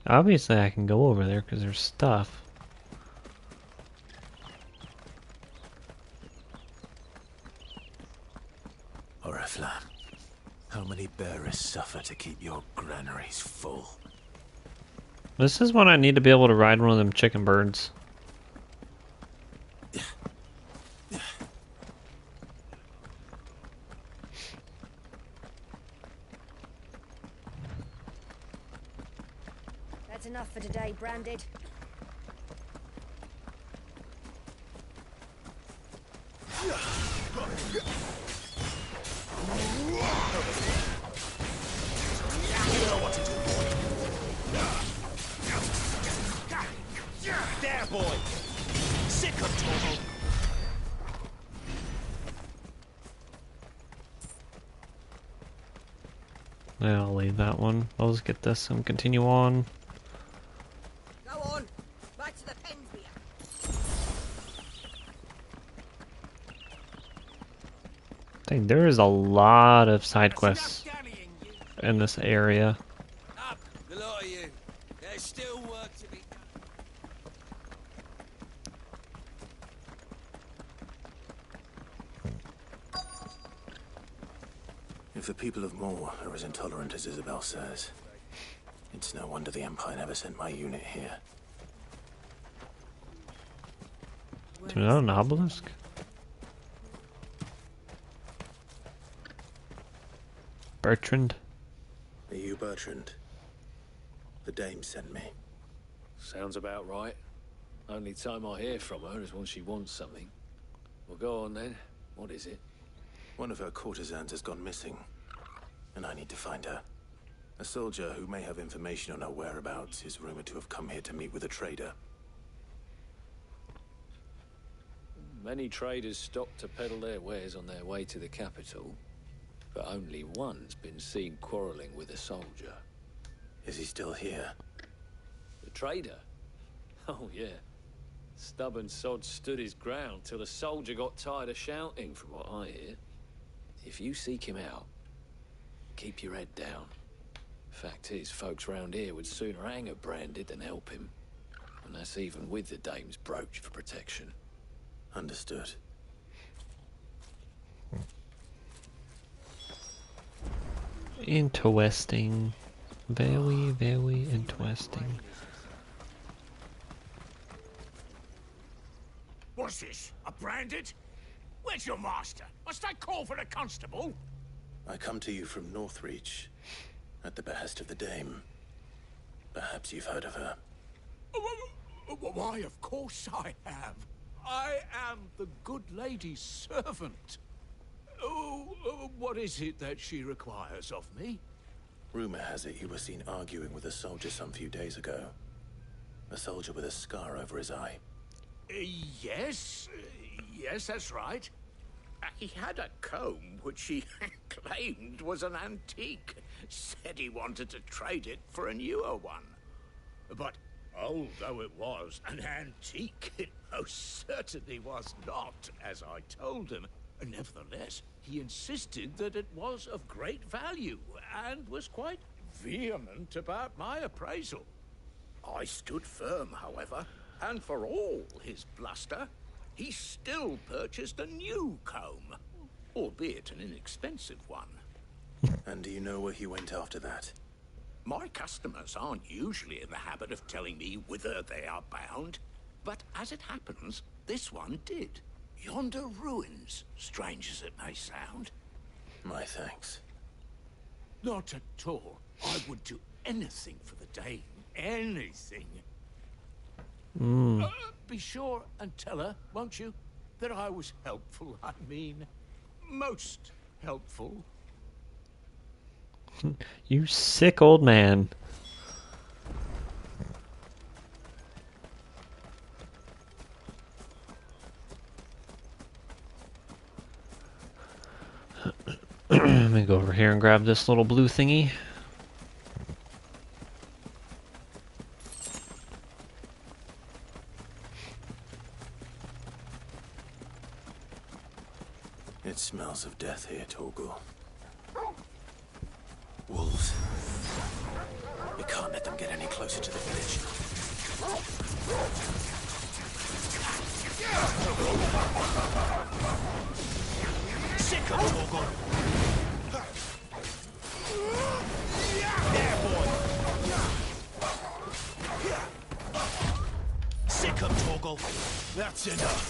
Obviously I can go over there because there's stuff. Oriflamme, how many bearers suffer to keep your granaries full? This is when I need to be able to ride one of them chicken birds. That's enough for today, Branded. There, boy! Sick of trouble! Yeah, I'll leave that one. I'll just get this and continue on. Go on, back to the Pensby. Dang, there is a lot of side quests in this area. Up, the lot of you. There's still work to be done. If the people of Moore are as intolerant as Isabel says, it's no wonder the Empire never sent my unit here. Is that an obelisk? Bertrand? Are you Bertrand? The Dame sent me. Sounds about right. Only time I hear from her is when she wants something. Well, go on then. What is it? One of her courtesans has gone missing, and I need to find her. A soldier who may have information on her whereabouts is rumored to have come here to meet with a trader. Many traders stop to peddle their wares on their way to the capital, but only one's been seen quarreling with a soldier. Is he still here? The trader? Oh, yeah. Stubborn sod stood his ground till the soldier got tired of shouting, from what I hear. If you seek him out, keep your head down. Fact is, folks round here would sooner hang a Branded than help him. And that's even with the dame's brooch for protection. Understood. Interesting. Very, very interesting. What's this? A Branded? Where's your master? Must I call for the constable? I come to you from Northreach, at the behest of the Dame. Perhaps you've heard of her. Why, of course I have. I am the good lady's servant. What is it that she requires of me? Rumor has it you were seen arguing with a soldier some few days ago. A soldier with a scar over his eye. Yes, that's right. He had a comb which he claimed was an antique. Said he wanted to trade it for a newer one. But although it was an antique, it most certainly was not, as I told him. Nevertheless, he insisted that it was of great value, and was quite vehement about my appraisal. I stood firm, however, and for all his bluster, he still purchased a new comb, albeit an inexpensive one. And do you know where he went after that? My customers aren't usually in the habit of telling me whither they are bound, but as it happens, this one did. Yonder ruins, strange as it may sound. My thanks. Not at all. I would do anything for the Dame. Anything. Be sure and tell her, won't you, that I was helpful. I mean, most helpful. You sick old man. Let me go over here and grab this little blue thingy. It smells of death here, Torgal. Wolves. We can't let them get any closer to the village. Sick of Torgal. There, boy. Sick of Torgal. That's enough.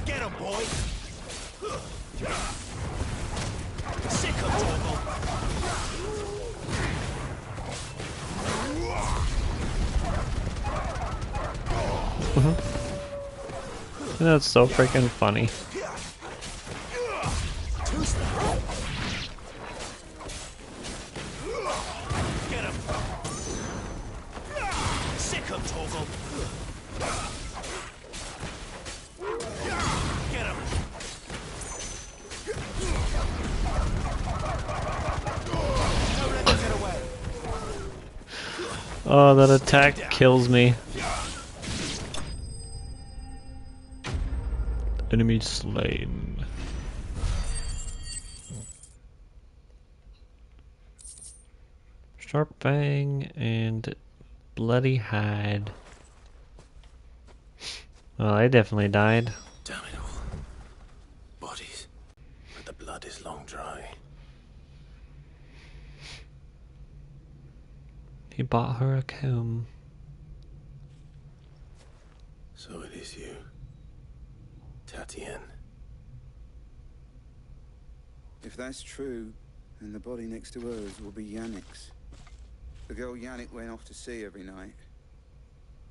Get him, boy. Sick of Torgal. That's so freaking funny. Get him. Sick of Torgal. Get him. Don't let them get away. Oh, that attack kills me. Enemy slain. Sharp Fang and Bloody Hide. Well, I definitely died. Damn it all. Bodies. But the blood is long dry. He bought her a comb. So it is you. Tatien. If that's true, then the body next to hers will be Yannick's. The girl Yannick went off to sea every night.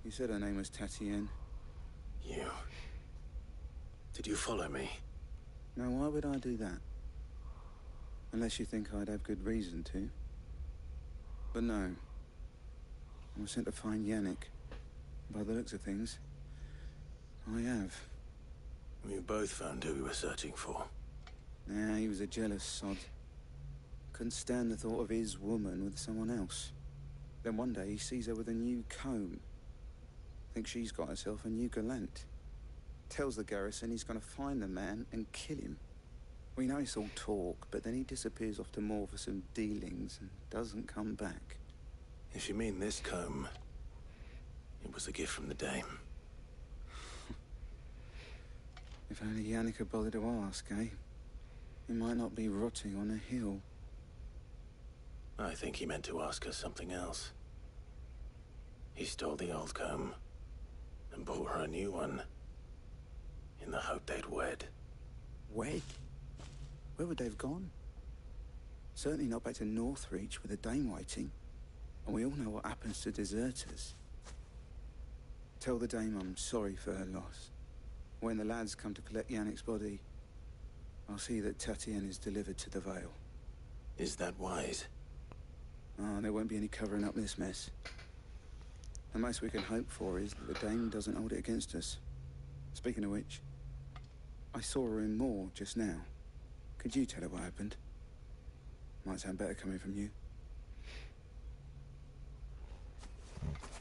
You said her name was Tatien. You. Did you follow me? Now, why would I do that? Unless you think I'd have good reason to. But no. I was sent to find Yannick. By the looks of things, I have. We both found who we were searching for. Yeah, he was a jealous sod. Couldn't stand the thought of his woman with someone else. Then one day he sees her with a new comb. Thinks she's got herself a new gallant. Tells the garrison he's gonna find the man and kill him. We know it's all talk, but then he disappears off to Moor for some dealings and doesn't come back. If you mean this comb, it was a gift from the Dame. If only Yannick had bothered to ask, eh? He might not be rotting on a hill. I think he meant to ask her something else. He stole the old comb and bought her a new one in the hope they'd wed. Wed? Where would they have gone? Certainly not back to Northreach with a Dame waiting. And we all know what happens to deserters. Tell the Dame I'm sorry for her loss. When the lads come to collect Yannick's body, I'll see that Tatienne is delivered to the Vale. Is that wise? Oh, there won't be any covering up this mess. The most we can hope for is that the Dame doesn't hold it against us. Speaking of which, I saw her in Moor just now. Could you tell her what happened? Might sound better coming from you.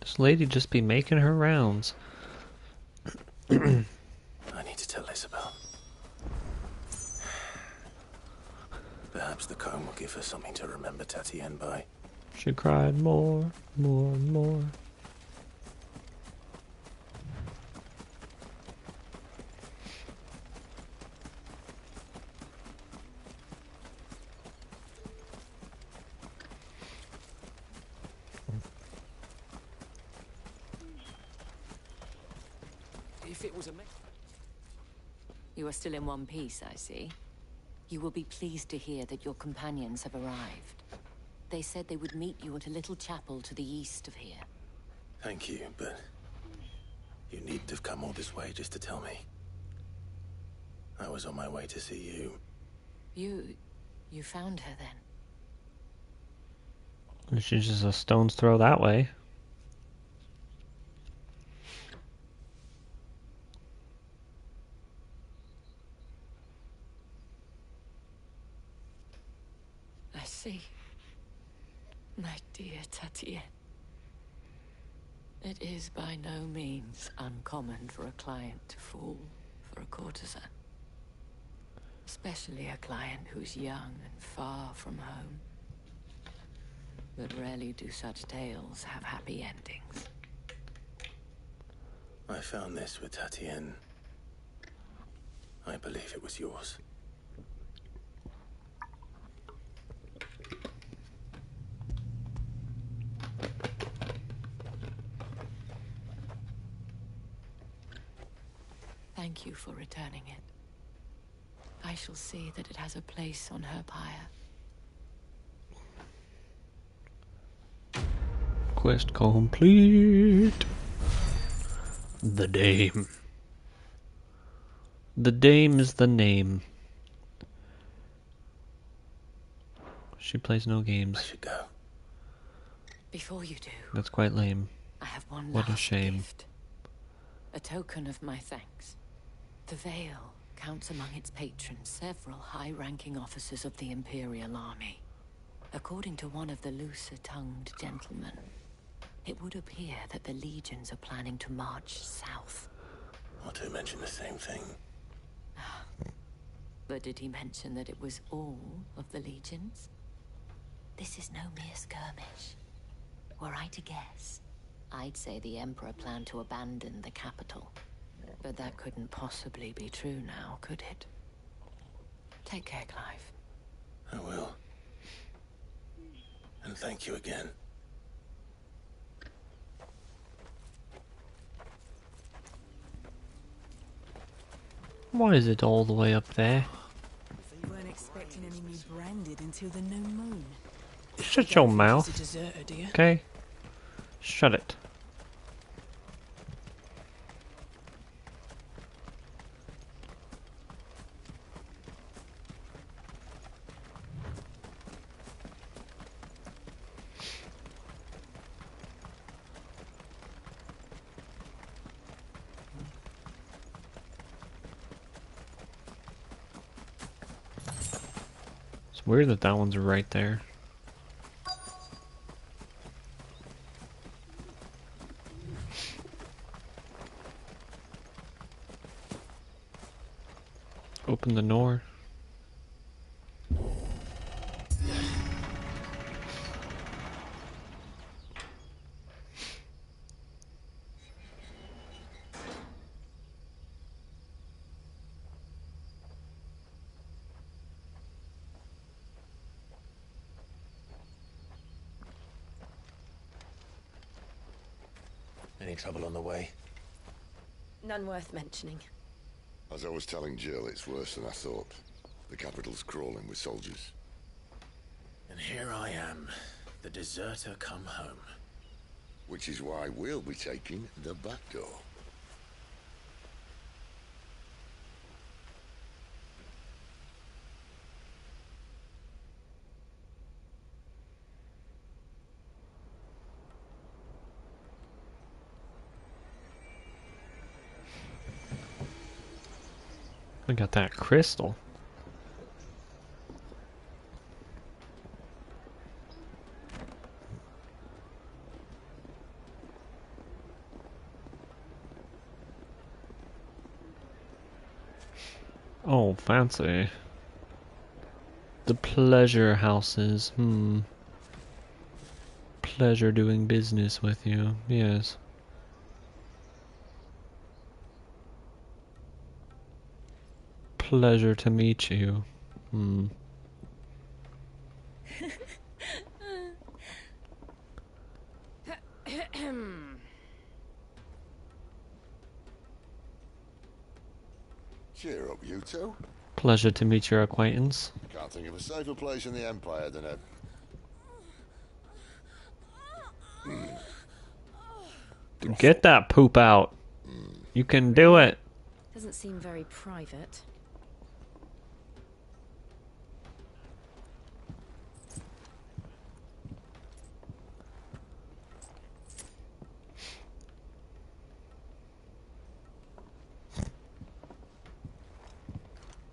This lady just be making her rounds. I need to tell Isabel. Perhaps the comb will give her something to remember Tatienne by. She cried more, more, more. If it was a You are still in one piece, I see. You will be pleased to hear that your companions have arrived. They said they would meet you at a little chapel to the east of here. Thank you, but you needn't have come all this way just to tell me. I was on my way to see you. You found her then? She's just a stone's throw that way. I see. My dear Tatienne. It is by no means uncommon for a client to fall for a courtesan. Especially a client who's young and far from home. But rarely do such tales have happy endings. I found this with Tatienne. I believe it was yours. Thank you for returning it. I shall see that it has a place on her pyre. Quest complete. The Dame. The Dame is the name. She plays no games. I should go. Before you do, That's quite lame. I have one What a last shame. gift. A token of my thanks. The Vale counts among its patrons several high-ranking officers of the Imperial Army. According to one of the looser-tongued gentlemen, it would appear that the legions are planning to march south. Not to mention the same thing. But did he mention that it was all of the legions? This is no mere skirmish. Were I to guess, I'd say the Emperor planned to abandon the capital. But that couldn't possibly be true now, could it? Take care, Clive. I will. And thank you again. Why is it all the way up there? You weren't expecting any new branded until the new moon. Shut your mouth. He's a deserter, do you? Okay? Shut it. It's weird that that one's right there. Open the door. trouble on the way? None worth mentioning. As I was telling Jill, it's worse than I thought. The capital's crawling with soldiers. And here I am, the deserter come home. Which is why we'll be taking the back door. I got that crystal. Oh, fancy. The pleasure houses. Pleasure doing business with you. Yes. Pleasure to meet you. Cheer up, you two. Pleasure to meet your acquaintance. Can't think of a safer place in the Empire than a... Get that poop out. You can do it. Doesn't seem very private.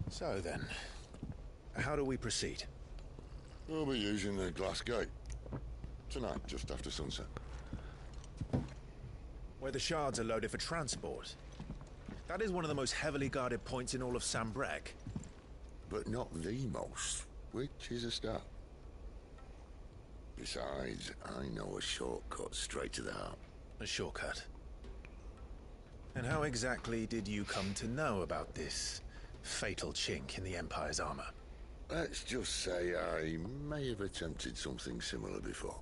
So then, how do we proceed? We'll be using the glass gate. Tonight, just after sunset. Where the shards are loaded for transport. That is one of the most heavily guarded points in all of Sambrec. But not the most, which is a start. Besides, I know a shortcut straight to the heart. A shortcut? And how exactly did you come to know about this fatal chink in the Empire's armor? Let's just say I may have attempted something similar before.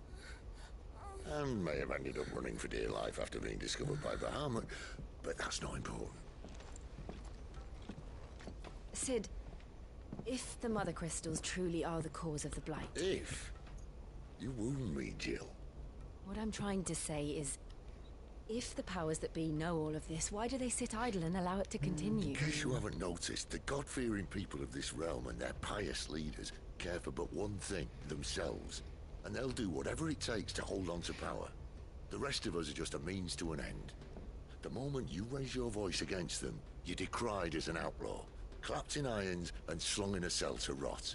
And may have ended up running for dear life after being discovered by Bahamut, but that's not important. Sid, if the Mother Crystals truly are the cause of the Blight... If? You wound me, Jill. What I'm trying to say is, if the powers that be know all of this, why do they sit idle and allow it to continue? In case you haven't noticed, the God-fearing people of this realm and their pious leaders care for but one thing, themselves. And they'll do whatever it takes to hold on to power. The rest of us are just a means to an end. The moment you raise your voice against them, you're decried as an outlaw, clapped in irons and slung in a cell to rot.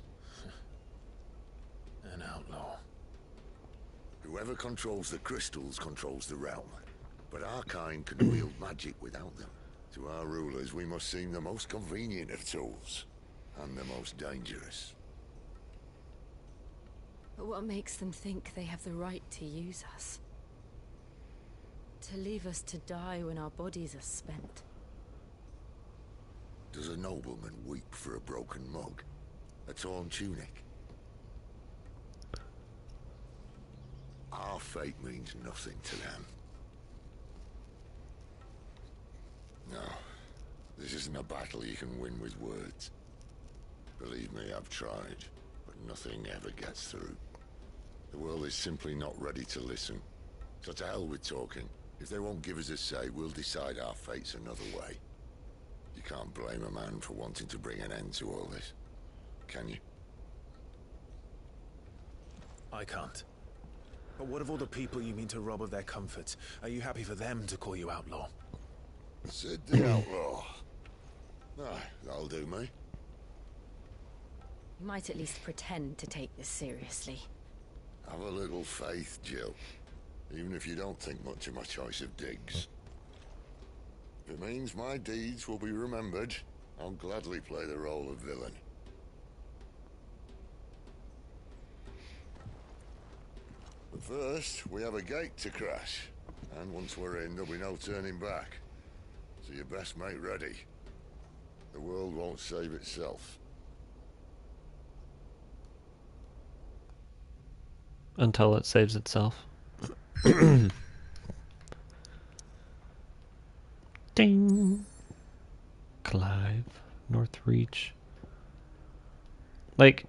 An outlaw. Whoever controls the crystals controls the realm. But our kind can wield magic without them. To our rulers, we must seem the most convenient of tools. And the most dangerous. But what makes them think they have the right to use us? To leave us to die when our bodies are spent? Does a nobleman weep for a broken mug? A torn tunic? Our fate means nothing to them. No, this isn't a battle you can win with words. Believe me, I've tried, but nothing ever gets through. The world is simply not ready to listen. So to hell with talking. If they won't give us a say, we'll decide our fates another way. You can't blame a man for wanting to bring an end to all this, can you? I can't. But what of all the people you mean to rob of their comforts? Are you happy for them to call you outlaw? Sid the outlaw. Aye, that'll do me. You might at least pretend to take this seriously. Have a little faith, Jill. Even if you don't think much of my choice of digs. If it means my deeds will be remembered, I'll gladly play the role of villain. But first, we have a gate to crash. And once we're in, there'll be no turning back. So you best make ready. The world won't save itself. Until it saves itself. Ding. Clive, Northreach. Like,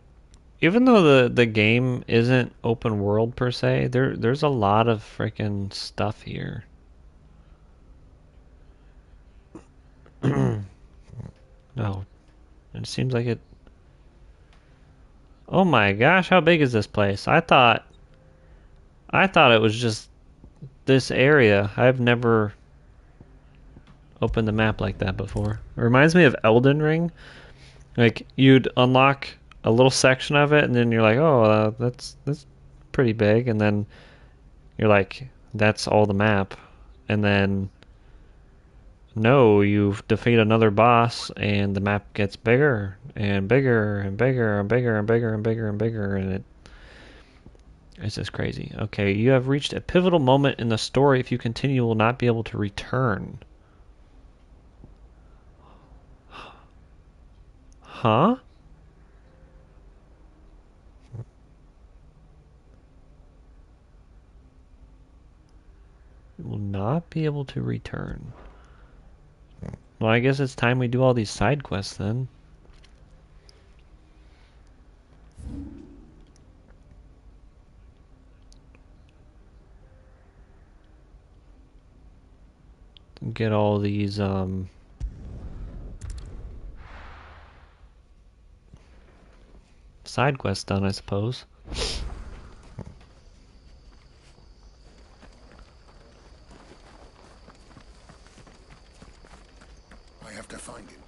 even though the game isn't open world per se, there's a lot of freaking stuff here. No, it seems like it. Oh my gosh, how big is this place? I thought it was just this area. I've never opened the map like that before. It reminds me of Elden Ring. Like, you'd unlock a little section of it, and then you're like, oh, that's pretty big, and then you're like, that's all the map, and then no, you defeat another boss, and the map gets bigger and bigger and bigger and bigger and bigger and bigger and bigger, and it's just crazy. Okay, you have reached a pivotal moment in the story. If you continue, you will not be able to return. Huh? You will not be able to return. Well, I guess it's time we do all these side quests then. Get all these side quests done, I suppose. I have to find him.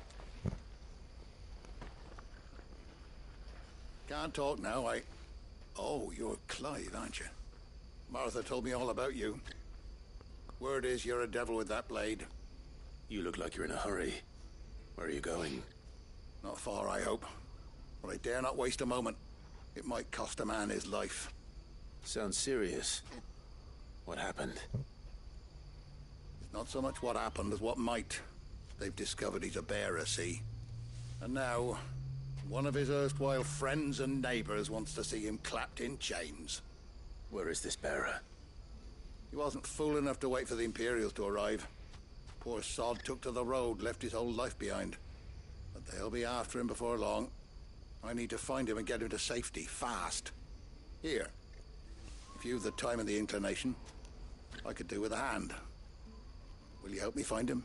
Can't talk now, Oh, you're Clive, aren't you? Martha told me all about you. Word is you're a devil with that blade. You look like you're in a hurry. Where are you going? Not far, I hope. But I dare not waste a moment. It might cost a man his life. Sounds serious. What happened? It's not so much what happened as what might. They've discovered he's a bearer, see? And now, one of his erstwhile friends and neighbors wants to see him clapped in chains. Where is this bearer? He wasn't fool enough to wait for the Imperials to arrive. Poor sod took to the road, left his whole life behind. But they'll be after him before long. I need to find him and get him to safety, fast. Here. If you've the time and the inclination, I could do with a hand. Will you help me find him?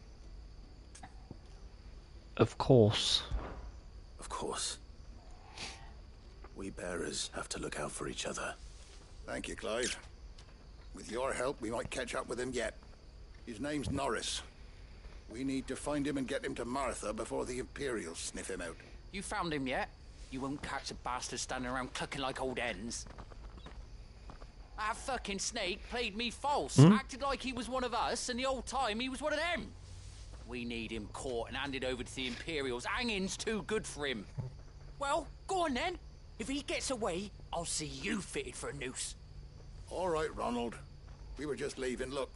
Of course. Of course. We bearers have to look out for each other. Thank you, Clive. With your help, we might catch up with him yet. His name's Norris. We need to find him and get him to Martha before the Imperials sniff him out. You found him yet? You won't catch a bastard standing around clucking like old hens. That fucking snake played me false, acted like he was one of us, and the whole time he was one of them. We need him caught and handed over to the Imperials. Hanging's too good for him. Well, go on then. If he gets away, I'll see you fitted for a noose. All right, Ronald. We were just leaving. Look,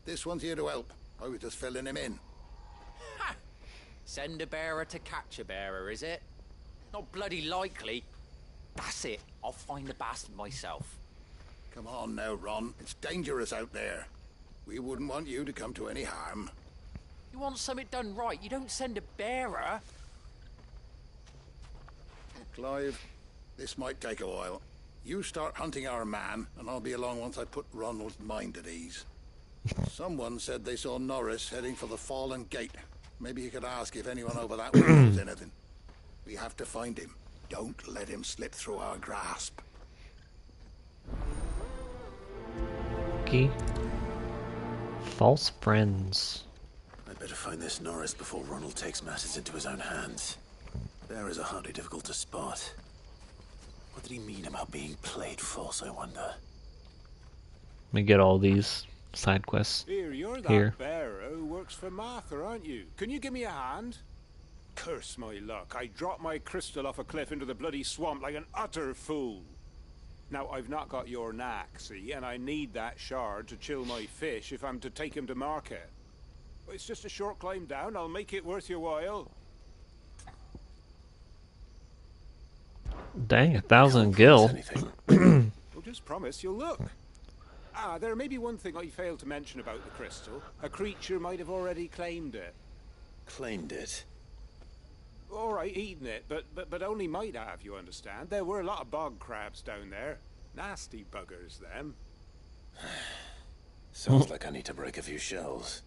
this one's here to help. I was just filling him in. Ha! Send a bearer to catch a bearer, is it? Not bloody likely. That's it. I'll find the bastard myself. Come on now, Ron. It's dangerous out there. We wouldn't want you to come to any harm. You want something done right, you don't send a bearer. Clive, this might take a while. You start hunting our man, and I'll be along once I put Ronald's mind at ease. Someone said they saw Norris heading for the Fallen Gate. Maybe you could ask if anyone over that way knows anything. We have to find him. Don't let him slip through our grasp. Okay. False friends. I'd better find this Norris before Ronald takes matters into his own hands. Bearers are hardly difficult to spot. What did he mean about being played false, I wonder? Let me get all these side quests You're that bearer who works for Martha, aren't you? Can you give me a hand? Curse my luck. I dropped my crystal off a cliff into the bloody swamp like an utter fool. Now, I've not got your knack, see, and I need that shard to chill my fish if I'm to take him to market. It's just a short climb down. I'll make it worth your while. Dang, 1,000 gil. Well, just promise you'll look. There may be one thing I failed to mention about the crystal. A creature might have already claimed it. Claimed it? All right, eaten it, but only might have, you understand. There were a lot of bog crabs down there. Nasty buggers, them. Sounds like I need to break a few shells.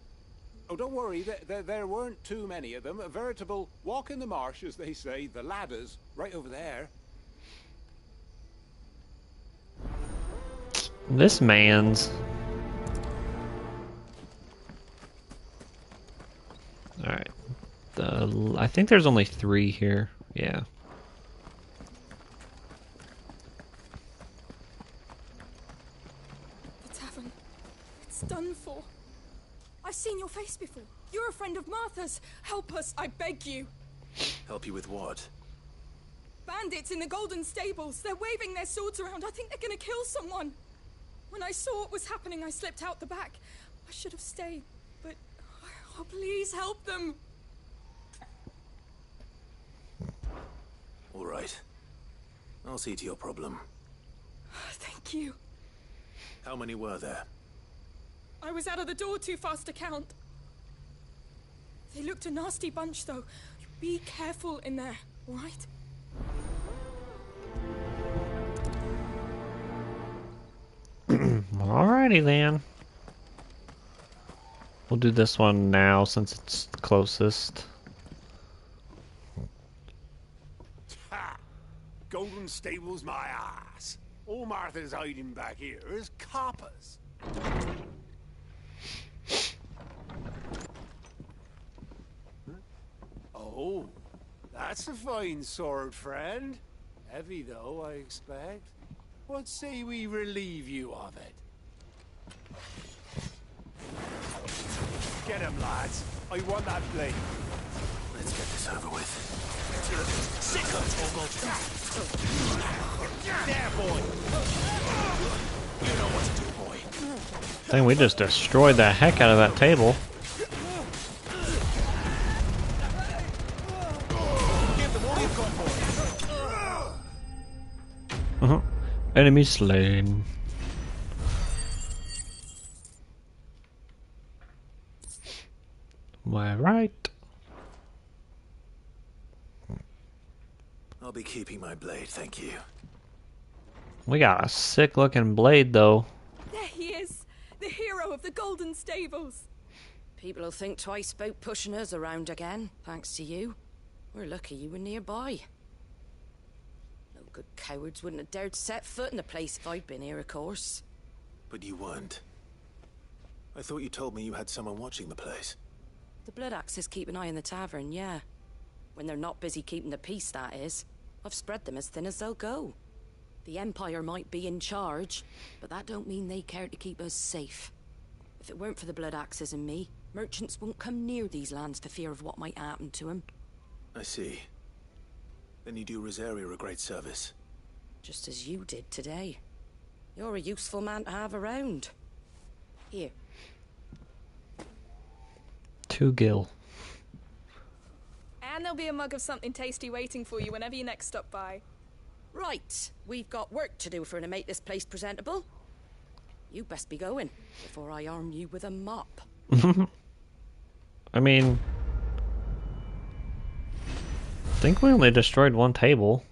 Oh, don't worry, there weren't too many of them. A veritable walk in the marsh, as they say, the ladders, right over there. This man's... Alright. I think there's only 3 here. Yeah. The tavern. It's done for. I've seen your face before. You're a friend of Martha's. Help us, I beg you. Help you with what? Bandits in the Golden Stables. They're waving their swords around. I think they're gonna kill someone. When I saw what was happening, I slipped out the back. I should have stayed, but... Oh, please help them. All right. I'll see to your problem. Thank you. How many were there? I was out of the door too fast to count. They looked a nasty bunch, though. Be careful in there, all right? Alrighty then. We'll do this one now since it's closest. Ha! Golden Stables, my ass. All Martha's hiding back here is coppers. Oh, that's a fine sword, friend. Heavy, though, I expect. What say we relieve you of it? Get him, lads. I want that blade. Let's get this over with. Sicker, there, boy. You know what to do, boy. I think we just destroyed the heck out of that table. Enemy slain. Why, right. I'll be keeping my blade, thank you. We got a sick looking blade though. There he is, the hero of the Golden Stables. People will think twice about pushing us around again, thanks to you. We're lucky you were nearby. No good cowards wouldn't have dared set foot in the place if I'd been here, of course. But you weren't. I thought you told me you had someone watching the place. The Blood Axes keep an eye on the tavern, yeah. When they're not busy keeping the peace, that is. I've spread them as thin as they'll go. The Empire might be in charge, but that don't mean they care to keep us safe. If it weren't for the Blood Axes and me, merchants won't come near these lands for fear of what might happen to them. I see. Then you do Rosaria a great service. Just as you did today. You're a useful man to have around. Here. 2 gil. And there'll be a mug of something tasty waiting for you whenever you next stop by. Right, we've got work to do for to make this place presentable. You best be going, before I arm you with a mop. I mean... I think we only destroyed 1 table.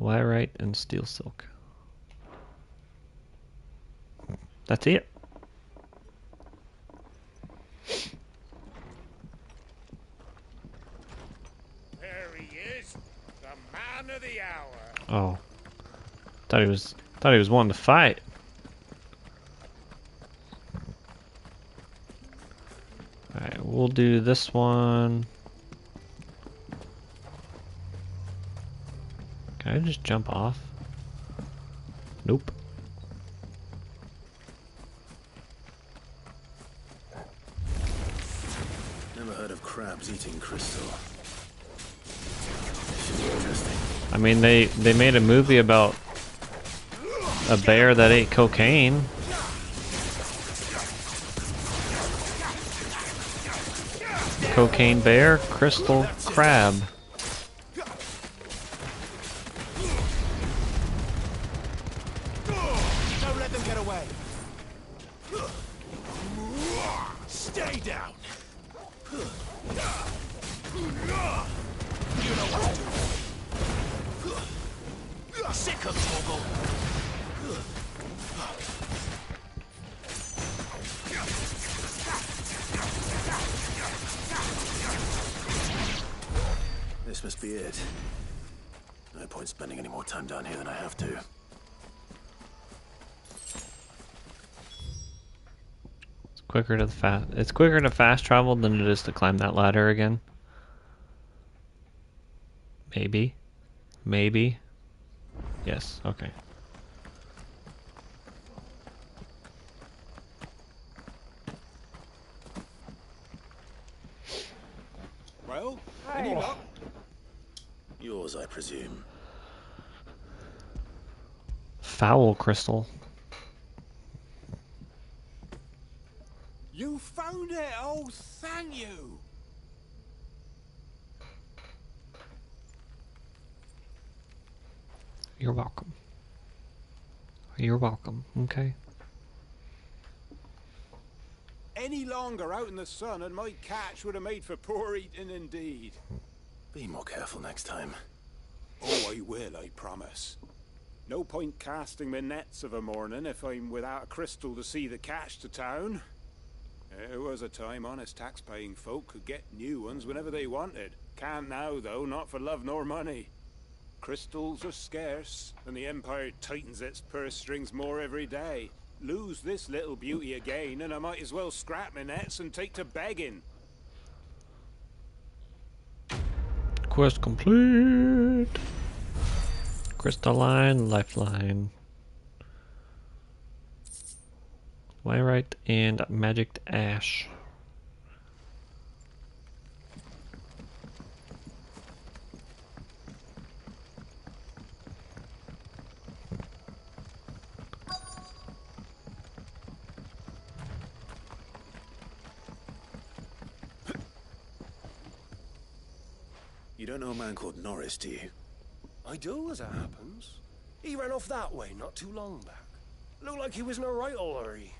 Wyrite and steel silk. That's it. There he is, the man of the hour. Oh. Thought he was wanting to fight. Alright, we'll do this one. Can I just jump off? Nope. Never heard of crabs eating crystal. Should be interesting. I mean, they made a movie about a bear that ate cocaine. Cocaine bear, crystal crab. Don't let them You know what to do. Sick of Torgal. This must be it. No point spending any more time down here than I have to. It's quicker to fast travel than it is to climb that ladder again. Maybe. Maybe. Yes, okay. Well, any luck? Yours, I presume. Foul crystal. You found it! Oh, thank you! You're welcome. You're welcome, okay? Any longer out in the sun and my catch would have made for poor eating indeed. Be more careful next time. Oh, I will, I promise. No point casting my nets of a morning if I'm without a crystal to see the catch to town. There was a time honest tax-paying folk could get new ones whenever they wanted. Can't now, though, not for love nor money. Crystals are scarce, and the Empire tightens its purse strings more every day. Lose this little beauty again, and I might as well scrap my nets and take to begging. Quest complete. Crystalline lifeline. Wyrite and magicked ash. You don't know a man called Norris, do you? I do, as it happens. He ran off that way not too long back. Looked like he was in a right hurry.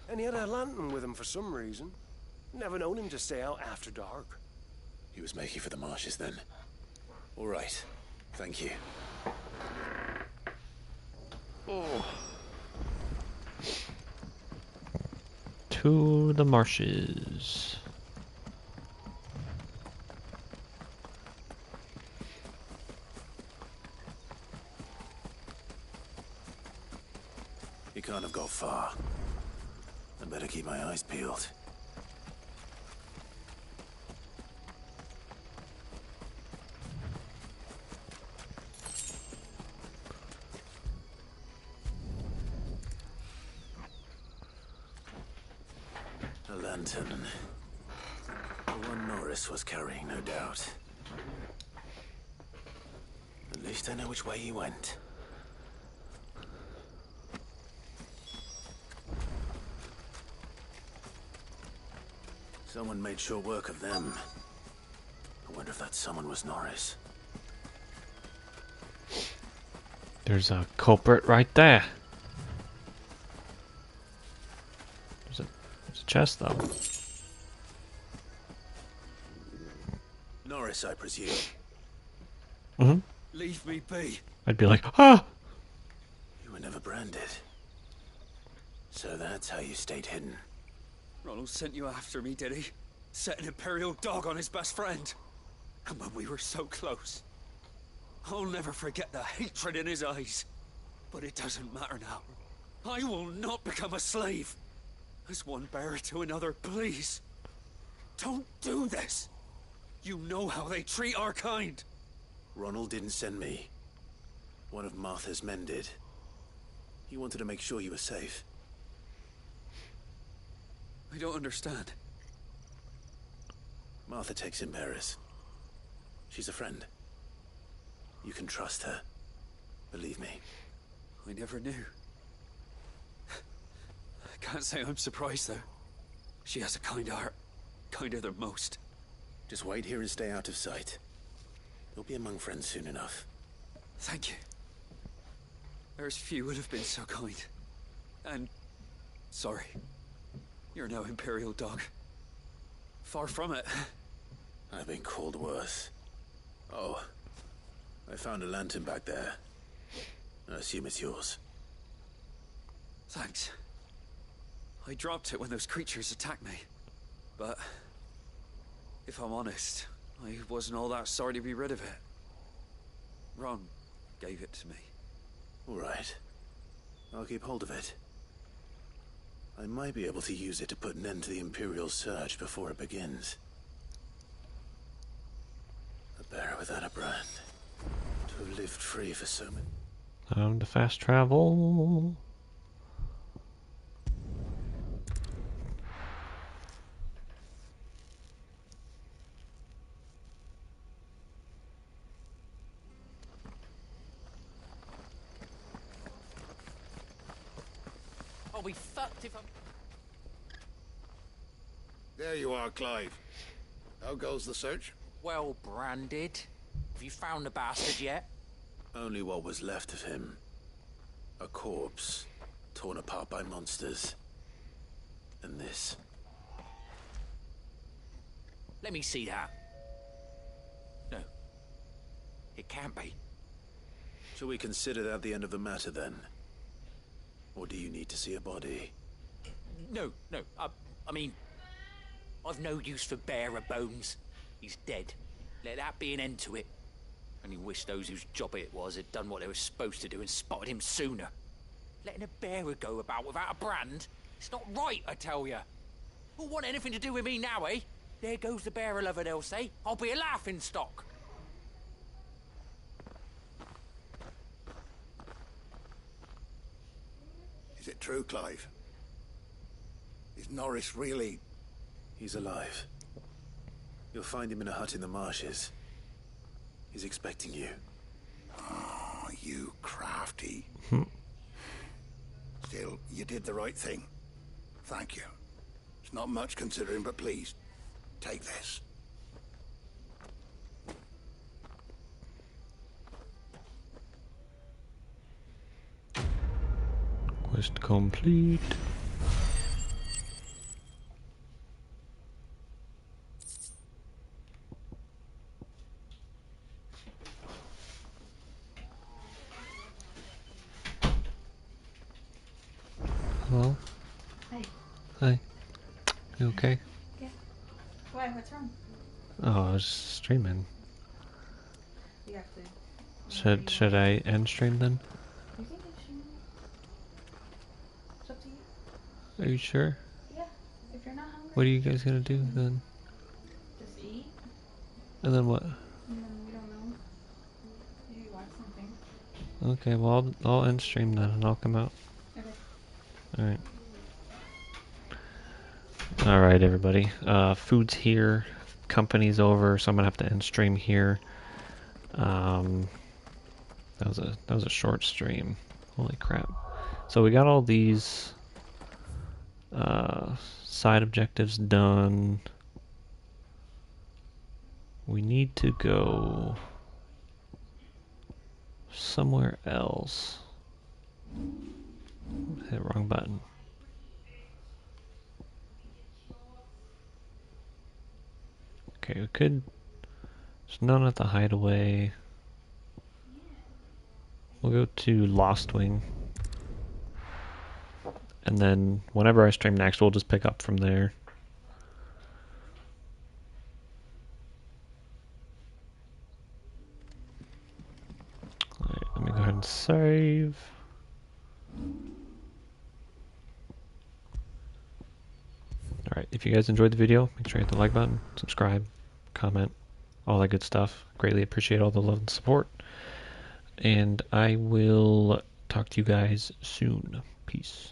And he had a lantern with him for some reason. Never known him to stay out after dark. He was making for the marshes then. All right. Thank you. Oh. To the marshes. He can't have got far. I'd better keep my eyes peeled. A lantern. The one Norris was carrying, no doubt. At least I know which way he went. Someone made sure work of them. I wonder if that someone was Norris. There's a culprit right there. There's a chest, though. Norris, I presume. Mm-hmm. Leave me be. I'd be like, ah! You were never branded. So that's how you stayed hidden. Ronald sent you after me, did he? Set an Imperial dog on his best friend. And when we were so close. I'll never forget the hatred in his eyes. But it doesn't matter now. I will not become a slave. As one bearer to another, please. Don't do this. You know how they treat our kind. Ronald didn't send me. One of Martha's men did. He wanted to make sure you were safe. I don't understand. Martha takes in bearers. She's a friend. You can trust her. Believe me. I never knew. I can't say I'm surprised, though. She has a kind heart. Kinder than most. Just wait here and stay out of sight. You'll be among friends soon enough. Thank you. There's few would have been so kind. And... sorry. You're no Imperial dog. Far from it. I've been called worse. Oh, I found a lantern back there. I assume it's yours. Thanks. I dropped it when those creatures attacked me. But if I'm honest, I wasn't all that sorry to be rid of it. Ron gave it to me. All right. I'll keep hold of it. I might be able to use it to put an end to the Imperial Surge before it begins. A bear without a brand. To have lived free for so many... Time to fast travel. I'll be fucked if I'm... There you are, Clive. How goes the search? Well branded. Have you found the bastard yet? Only what was left of him. A corpse, torn apart by monsters. And this. Let me see that. No. It can't be. Shall we consider that the end of the matter, then? Or do you need to see a body? No. I mean... I've no use for bearer bones. He's dead. Let that be an end to it. Only wish those whose job it was had done what they were supposed to do and spotted him sooner. Letting a bearer go about without a brand? It's not right, I tell you. Who'll want anything to do with me now, eh? There goes the bearer lover, they'll say. I'll be a laughing stock. Is it true, Clive? Is Norris really... He's alive. You'll find him in a hut in the marshes. He's expecting you. Oh, you crafty. Still, you did the right thing. Thank you. It's not much considering, but please, take this. Quest complete. Hello? Hi. Hi. You okay? Yeah. Why? What's wrong? Oh, I was streaming. You have to... Should I end stream then? You think it should... It's up to you. Are you sure? Yeah. If you're not hungry... What are you guys gonna do then? Just eat. And then what? And then we don't know. Maybe watch something. Okay, well I'll end stream then and I'll come out. Okay. Alright. Alright everybody. Food's here. Company's over, so I'm gonna have to end stream here. That was a short stream. Holy crap. So we got all these side objectives done. We need to go somewhere else. Hit wrong button. Okay, we could... There's none at the hideaway. We'll go to Lost Wing. And then whenever I stream next, we'll just pick up from there. Alright, let me go ahead and save. Alright, if you guys enjoyed the video, make sure you hit the like button, subscribe, comment, all that good stuff. Greatly appreciate all the love and support. And I will talk to you guys soon. Peace.